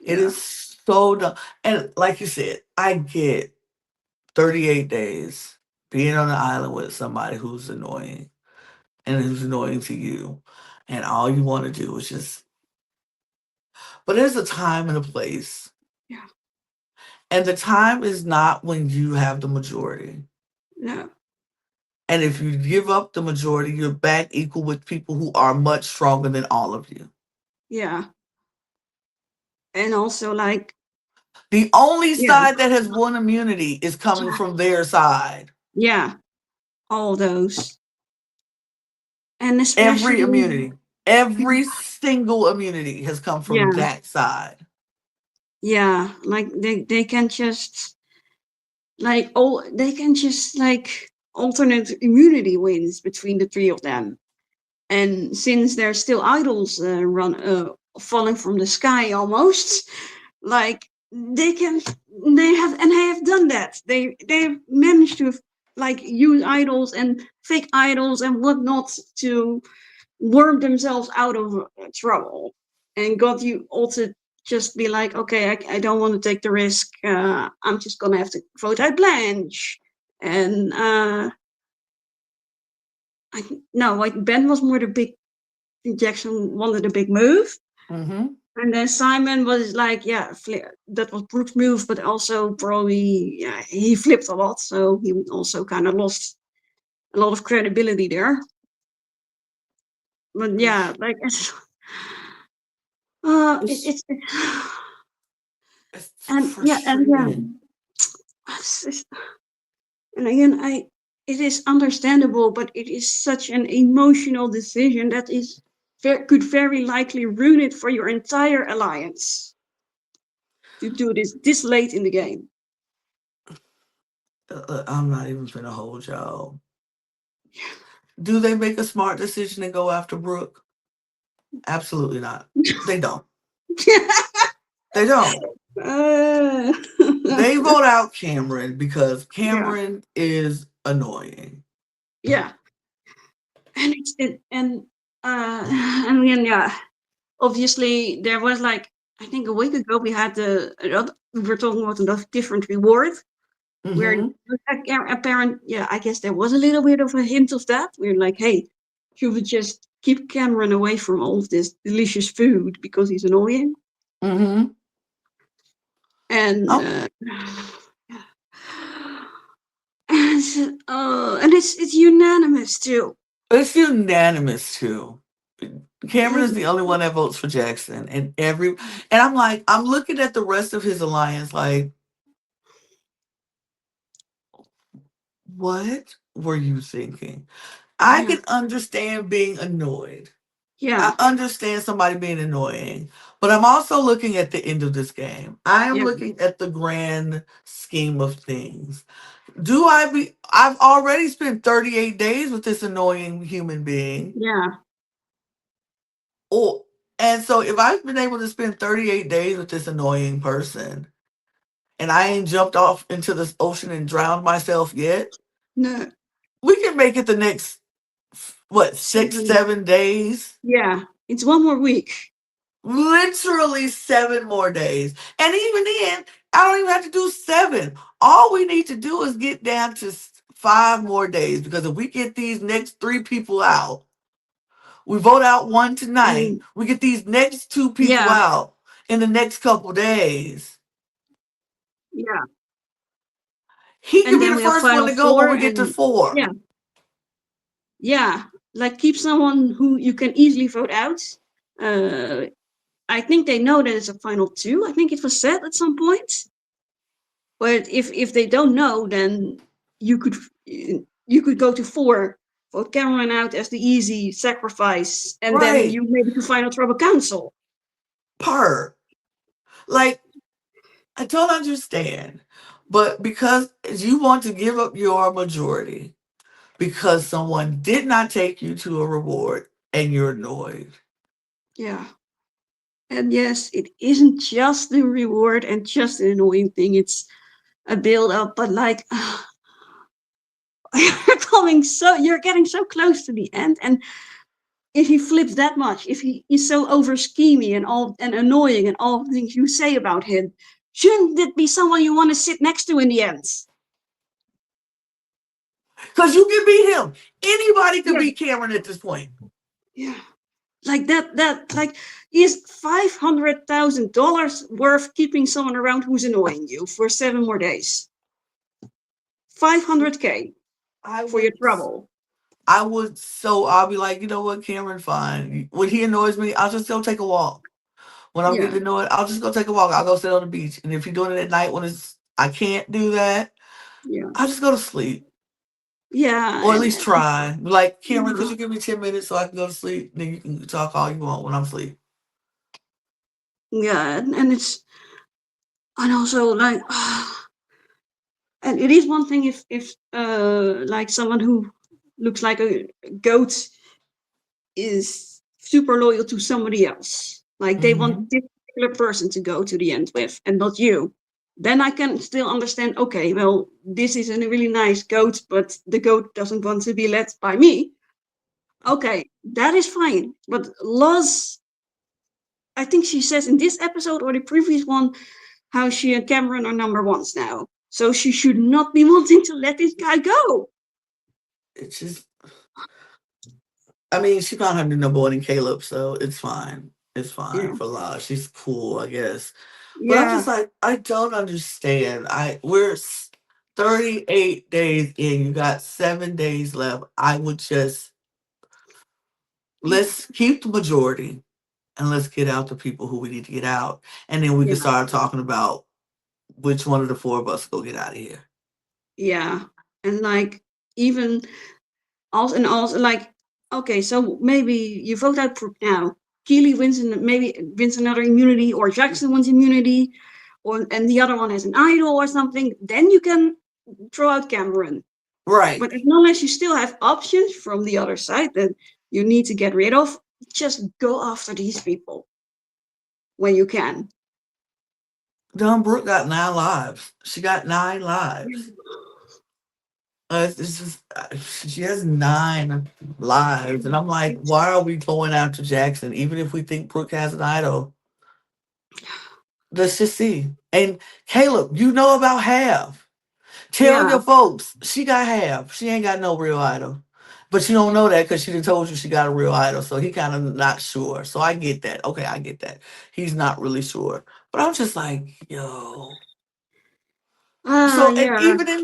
Speaker 1: It
Speaker 2: Yeah.
Speaker 1: is so dumb. And like you said, I get 38 days being on an island with somebody who's annoying and who's annoying to you. And all you want to do is just, but there's a time and a place.
Speaker 2: Yeah.
Speaker 1: And the time is not when you have the majority.
Speaker 2: No.
Speaker 1: And if you give up the majority, you're back equal with people who are much stronger than all of you.
Speaker 2: Yeah. And also like,
Speaker 1: The only
Speaker 2: yeah.
Speaker 1: side that has won immunity is coming from their side.
Speaker 2: Yeah. All those. And
Speaker 1: Every
Speaker 2: especially,
Speaker 1: immunity, every single immunity has come from
Speaker 2: yeah.
Speaker 1: that side.
Speaker 2: Yeah. Like they can just like they can just like alternate immunity wins between the three of them. And since there's still idols falling from the sky almost, like they have done that. They've managed to like use idols and fake idols and whatnot to worm themselves out of trouble, and got you all to just be like, okay, I don't want to take the risk. I'm just gonna have to vote out Blanche. And no, like Ben was more the big. Jackson wanted a big move.
Speaker 1: Mm-hmm.
Speaker 2: And then Simon was like, yeah, that was Brooke's move, but also probably, yeah, he flipped a lot. So he also kind of lost a lot of credibility there. But yeah, like,
Speaker 1: It's, it's
Speaker 2: and yeah,
Speaker 1: frustrating.
Speaker 2: and again, it is understandable, but it is such an emotional decision that could very likely ruin it for your entire alliance to do this late in the game.
Speaker 1: I'm not even gonna hold y'all. Do they make a smart decision and go after Brooke? Absolutely not. They don't. They don't.
Speaker 2: Uh,
Speaker 1: They vote out Cameron because
Speaker 2: yeah,
Speaker 1: Cameron is annoying.
Speaker 2: yeah, and and again, yeah. Obviously, there was like I think a week ago we had we were talking about a different reward. Where
Speaker 1: Mm-hmm.
Speaker 2: apparent, yeah, I guess there was a little bit of a hint of that. We're like, hey, should we just keep Cameron away from all of this delicious food because he's annoying?
Speaker 1: Mm-hmm.
Speaker 2: And
Speaker 1: Oh,
Speaker 2: and it's unanimous too.
Speaker 1: it's unanimous too. Cameron is
Speaker 2: And
Speaker 1: the only one that votes for Jackson, and I'm like, I'm looking at the rest of his alliance, like, what were you thinking? I
Speaker 2: yeah,
Speaker 1: can understand being annoyed.
Speaker 2: yeah,
Speaker 1: I understand somebody being annoying, but I'm also looking at the end of this game. I am
Speaker 2: yeah,
Speaker 1: looking at the grand scheme of things. I've already spent 38 days with this annoying human being.
Speaker 2: yeah,
Speaker 1: Oh, and so if I've been able to spend 38 days with this annoying person and I ain't jumped off into this ocean and drowned myself yet,
Speaker 2: no,
Speaker 1: we can make it the next, what, six,
Speaker 2: 7,
Speaker 1: 7 days?
Speaker 2: yeah, it's one more week.
Speaker 1: Literally 7 more days. And even then, I don't even have to do 7. All we need to do is get down to 5 more days, because if we get these next 3 people out, we vote out one tonight,
Speaker 2: And
Speaker 1: we get these next 2 people
Speaker 2: yeah,
Speaker 1: out in the next couple days.
Speaker 2: yeah,
Speaker 1: He
Speaker 2: and
Speaker 1: could be
Speaker 2: then
Speaker 1: the
Speaker 2: we have
Speaker 1: first one
Speaker 2: final
Speaker 1: to go when
Speaker 2: four,
Speaker 1: we get to
Speaker 2: and yeah,
Speaker 1: 4.
Speaker 2: yeah, like keep someone who you can easily vote out. Uh, I think they know that it's a final two. I think it was said at some point. But if they don't know, then you could you could go to four, vote Cameron out as the easy sacrifice, and then
Speaker 1: Right.
Speaker 2: you maybe to final trouble council.
Speaker 1: Per. Like, I don't understand. But because you want to give up your majority because someone did not take you to a reward and you're annoyed.
Speaker 2: Yeah. And yes, it isn't just the reward and just an annoying thing. It's a build up, but like you're getting so close to the end, and if he flips that much, if he is so over schemy and all and annoying and all the things you say about him, shouldn't it be someone you want to sit next to in the end?
Speaker 1: Because you can beat him. Anybody could
Speaker 2: Yeah,
Speaker 1: beat Cameron at this point.
Speaker 2: yeah. Like that like is $500,000 worth keeping someone around who's annoying you for 7 more days? 500K
Speaker 1: I
Speaker 2: for your
Speaker 1: would
Speaker 2: trouble.
Speaker 1: I'll be like, you know what, Cameron, fine. When he annoys me, I'll just go take a walk. When I'm
Speaker 2: Yeah,
Speaker 1: getting annoyed, I'll just go take a walk. I'll go sit on the beach. And if you're doing it at night when I can't do that,
Speaker 2: yeah,
Speaker 1: I'll just go to sleep.
Speaker 2: yeah,
Speaker 1: Or at least try. Like, Cameron, could
Speaker 2: yeah,
Speaker 1: you give me 10 minutes so I can go to sleep? Then you can talk all you want when I'm asleep.
Speaker 2: yeah, and it's and also like and it is one thing if like someone who looks like a goat is super loyal to somebody else, like they want
Speaker 1: Hmm.
Speaker 2: this particular person to go to the end with and not you, then I can still understand, okay, well, this is a really nice goat, but the goat doesn't want to be led by me. Okay, that is fine. But Loz, I think she says in this episode or the previous one how she and Cameron are number ones now, so she should not be wanting to let this guy go.
Speaker 1: It's just, I mean, she found her new number one in Caleb, so it's fine. It's fine
Speaker 2: Yeah,
Speaker 1: for La. She's cool, I guess. But I'm
Speaker 2: yeah,
Speaker 1: just like, I don't understand. We're 38 days in. You got 7 days left. I would just let's keep the majority and let's get out the people who we need to get out, and then we can
Speaker 2: yeah,
Speaker 1: start talking about which one of the 4 of us go get out of here.
Speaker 2: yeah. And like even also like, okay, so maybe you vote out for now. Keely wins and maybe wins another immunity, or Jackson wins immunity, or and the other one has an idol or something. Then you can throw out Cameron.
Speaker 1: Right.
Speaker 2: But as long as you still have options from the other side that you need to get rid of, just go after these people when you can.
Speaker 1: Dawn Brooke got 9 lives. She got 9 lives. It's just she has 9 lives, and I'm like, why are we going after Jackson? Even if we think Brooke has an idol, Let's just see. And Caleb, you know about half. Tell
Speaker 2: Yeah.
Speaker 1: your folks she got half. She ain't got no real idol. But you don't know that because she done told you she got a real idol. So he kind of not sure. So I get that. Okay, I get that. He's not really sure. But I'm just like, yo. So and
Speaker 2: Yeah.
Speaker 1: even in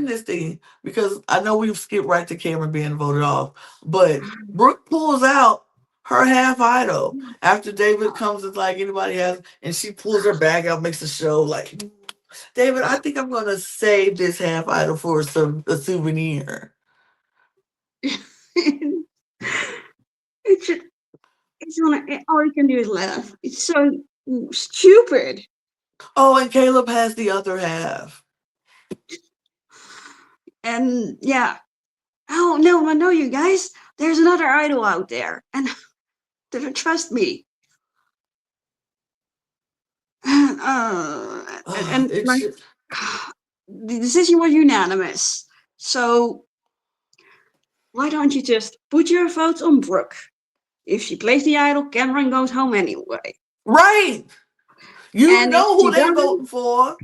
Speaker 1: this thing, because I know we've skipped right to Cameron being voted off, but Brooke pulls out her half idol after David comes and like anybody has, and she pulls her bag out, makes a show like David. I think I'm gonna save this half idol for some a souvenir.
Speaker 2: it's just, all you can do is laugh. It's so stupid.
Speaker 1: Oh, and Caleb has the other half.
Speaker 2: And yeah, oh no, I know you guys. There's another idol out there, and trust me. And
Speaker 1: It's
Speaker 2: like
Speaker 1: just,
Speaker 2: the decision was unanimous. So why don't you just put your votes on Brooke? If she plays the idol, Cameron goes home anyway.
Speaker 1: right. You
Speaker 2: And if
Speaker 1: know
Speaker 2: she
Speaker 1: who they voting
Speaker 2: doesn't,
Speaker 1: for.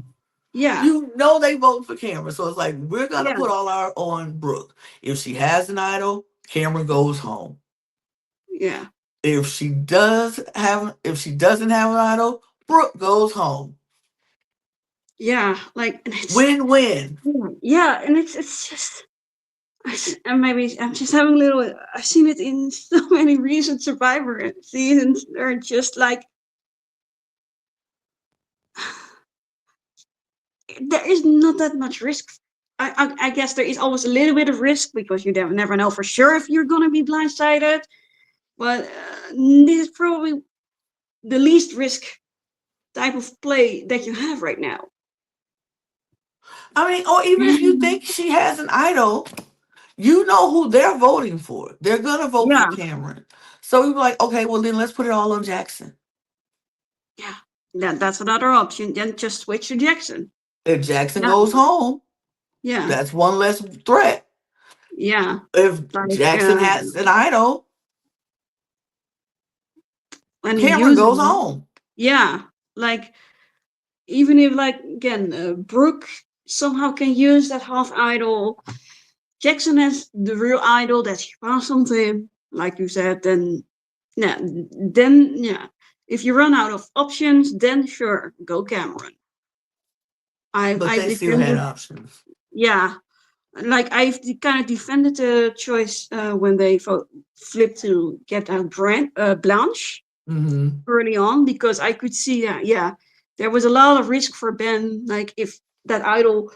Speaker 2: yeah,
Speaker 1: You know they voting for Cameron. So it's like we're gonna
Speaker 2: yeah,
Speaker 1: put all our on Brooke. If she has an idol, Cameron goes home.
Speaker 2: yeah,
Speaker 1: If she doesn't have an idol, Brooke goes home.
Speaker 2: yeah. Like, and it's
Speaker 1: Win-win.
Speaker 2: yeah, and it's just. And maybe I'm just having a little. I've seen it in so many recent Survivor seasons. They're just like there is not that much risk. I guess there is always a little bit of risk because you never know for sure if you're gonna be blindsided. But this is probably the least risk type of play that you have right now.
Speaker 1: I mean, or even if you think she has an idol, you know who they're voting for. They're gonna vote for
Speaker 2: Yeah,
Speaker 1: Cameron. So you're like, okay, well then let's put it all on Jackson.
Speaker 2: yeah. That's another option. Then just switch to Jackson.
Speaker 1: If Jackson
Speaker 2: Yeah,
Speaker 1: goes home,
Speaker 2: yeah,
Speaker 1: that's one less threat.
Speaker 2: yeah.
Speaker 1: If
Speaker 2: Like
Speaker 1: Jackson has an idol,
Speaker 2: and he
Speaker 1: Cameron
Speaker 2: uses
Speaker 1: goes
Speaker 2: it.
Speaker 1: home.
Speaker 2: Yeah, like even if like again, Brooke somehow can use that half idol. Jackson has the real idol that he passed on to him, like you said. Yeah, then yeah. If you run out of options, then sure, go Cameron.
Speaker 1: But
Speaker 2: I've
Speaker 1: they still had
Speaker 2: defended,
Speaker 1: options.
Speaker 2: yeah, like kind of defended the choice when they flipped to get out Blanche
Speaker 1: Hmm.
Speaker 2: early on because I could see that yeah, there was a lot of risk for Ben. Like if that idol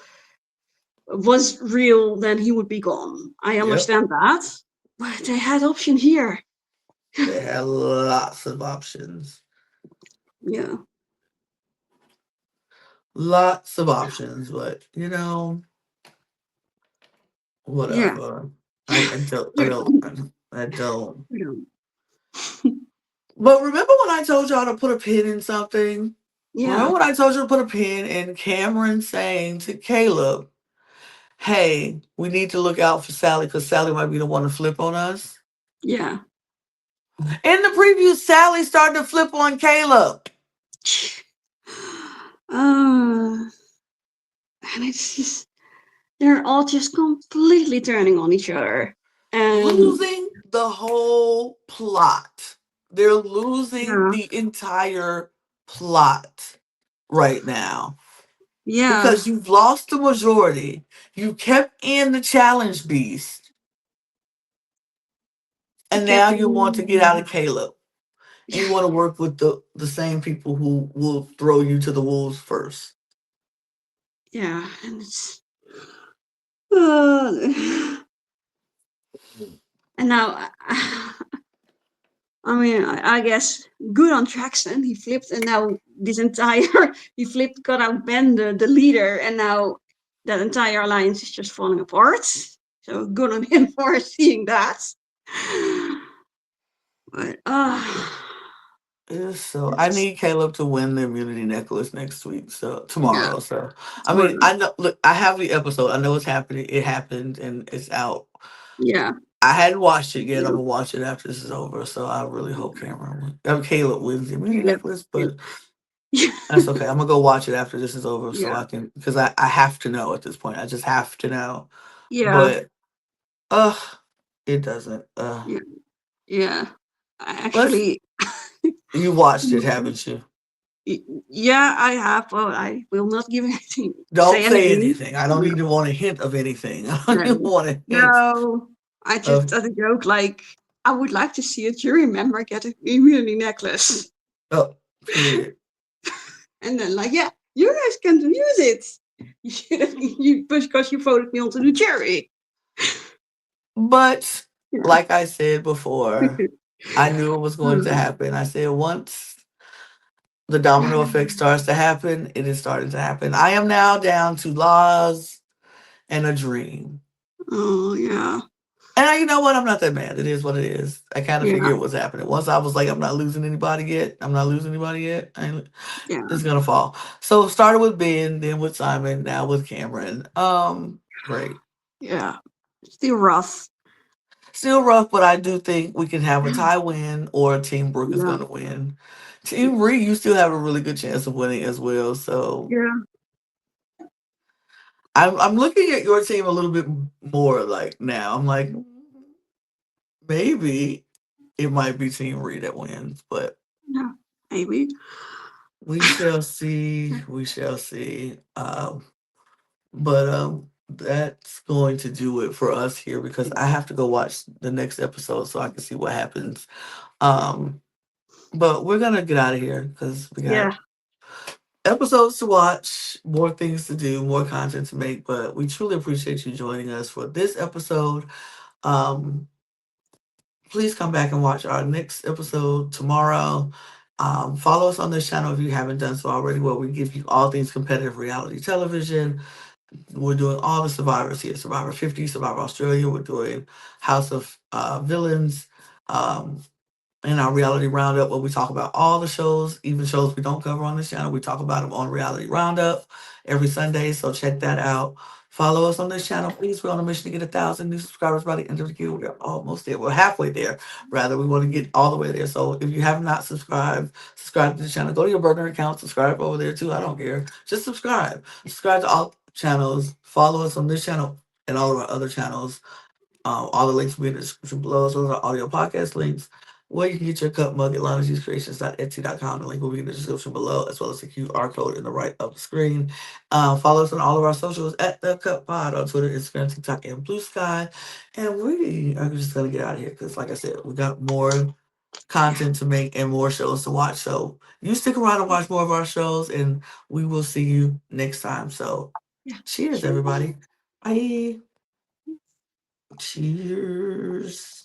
Speaker 2: was real, then he would be gone. I
Speaker 1: Yep.
Speaker 2: understand that, but they had option here.
Speaker 1: They had lots of options.
Speaker 2: Yeah,
Speaker 1: Lots of options, but
Speaker 2: yeah.
Speaker 1: whatever. I don't I
Speaker 2: You
Speaker 1: don't
Speaker 2: know,
Speaker 1: I don't.
Speaker 2: you
Speaker 1: But remember when I told y'all to put a pin in something? Remember
Speaker 2: yeah,
Speaker 1: when I told you to put a pin in Cameron saying to Caleb, hey, we need to look out for Sally because Sally might be the one to flip on us?
Speaker 2: yeah.
Speaker 1: In the preview, Sally started to flip on Caleb.
Speaker 2: Uh, and it's just they're all just completely turning on each other, and
Speaker 1: Losing the whole plot. They're losing
Speaker 2: yeah,
Speaker 1: the entire plot right now
Speaker 2: yeah.
Speaker 1: because you've lost the majority. You kept in the challenge beast,
Speaker 2: You
Speaker 1: and
Speaker 2: kept
Speaker 1: now
Speaker 2: it.
Speaker 1: you want to get out of Caleb. And you want to work with the same people who will throw you to the wolves first.
Speaker 2: Yeah, and it's uh, and now I mean I guess good on Traxon. He flipped, and now this entire he flipped, got out Ben the leader, and now that entire alliance is just falling apart. So good on him for seeing that. But
Speaker 1: So I need Caleb to win the immunity necklace next week. So
Speaker 2: yeah,
Speaker 1: tomorrow. So I mean,
Speaker 2: tomorrow.
Speaker 1: I know. Look, I have the episode. I know it's happening. It happened, and it's out.
Speaker 2: Yeah,
Speaker 1: I hadn't watched it yet. I'm
Speaker 2: You,
Speaker 1: gonna watch it after this is over. So I really hope Cameron wins. Caleb wins the
Speaker 2: yeah,
Speaker 1: necklace,
Speaker 2: yeah,
Speaker 1: but that's okay. I'm gonna go watch it after this is over so
Speaker 2: yeah,
Speaker 1: I can because I have to know at this point. I just have to know.
Speaker 2: yeah,
Speaker 1: But uh it doesn't.
Speaker 2: yeah, yeah. I
Speaker 1: Let's
Speaker 2: actually,
Speaker 1: you watched it, haven't you?
Speaker 2: yeah, I have. Well, I will not give anything,
Speaker 1: Don't
Speaker 2: say
Speaker 1: say
Speaker 2: anything.
Speaker 1: anything. I don't
Speaker 2: No,
Speaker 1: even want a hint of anything. I don't even
Speaker 2: no,
Speaker 1: want a hint
Speaker 2: no. I just
Speaker 1: of
Speaker 2: had a joke like, I would like to see a jury member get a immunity necklace.
Speaker 1: oh, period.
Speaker 2: And then like, yeah, you guys can use it. You should have, you, because you voted me onto the jury.
Speaker 1: But
Speaker 2: Yeah.
Speaker 1: like I said before, I knew it was going to
Speaker 2: Hmm.
Speaker 1: happen. I said once the domino effect starts to happen, it is starting to happen. I am now down to laws and a dream.
Speaker 2: Oh yeah,
Speaker 1: And you know what? I'm not that mad. It is what it is. I kind of
Speaker 2: yeah,
Speaker 1: figured what was happening. Once I was like, I'm not losing anybody yet. I'm not losing anybody yet.
Speaker 2: yeah,
Speaker 1: It's gonna fall. So started with Ben, then with Simon, now with Cameron. Great.
Speaker 2: yeah. Still rough.
Speaker 1: Still rough, but I do think we can have a tie win or Team Brooke is
Speaker 2: Yeah,
Speaker 1: gonna win. Team Reed, you still have a really good chance of winning as well. So
Speaker 2: yeah,
Speaker 1: I'm looking at your team a little bit more like now. I'm like, maybe it might be Team Reed that wins, but
Speaker 2: yeah. Maybe.
Speaker 1: we shall see. We shall see. But that's going to do it for us here because I have to go watch the next episode so I can see what happens. Um, but we're gonna get out of here because we got
Speaker 2: Yeah,
Speaker 1: episodes to watch, more things to do, more content to make. But we truly appreciate you joining us for this episode. Um, please come back and watch our next episode tomorrow. Follow us on this channel if you haven't done so already, where we give you all things competitive reality television. We're doing all the survivors here: Survivor 50, Survivor Australia. We're doing House of Villains. Um, in our reality roundup where we talk about all the shows, even shows we don't cover on this channel. We talk about them on Reality Roundup every Sunday, so check that out. Follow us on this channel, please. We're on a mission to get 1,000 new subscribers by the end of the year. We're almost there. We're halfway there. Rather, we want to get all the way there. So if you have not subscribed, subscribe to the channel. Go to your burner account, subscribe over there too. I don't care. Just subscribe. Subscribe to all channels. Follow us on this channel and all of our other channels. All the links will be in the description below. So those are audio podcast links. Where you can get your cup mug at lanagcreations.etsy.com. The link will be in the description below, as well as the QR code in the right of the screen. Follow us on all of our socials at The Cup Pod on Twitter, Instagram, TikTok, and Blue Sky. And we are just going to get out of here because, like I said, we got more content to make and more shows to watch. So you stick around and watch more of our shows, and we will see you next time. So
Speaker 2: yeah.
Speaker 1: cheers,
Speaker 2: Sure.
Speaker 1: everybody. Bye. Cheers.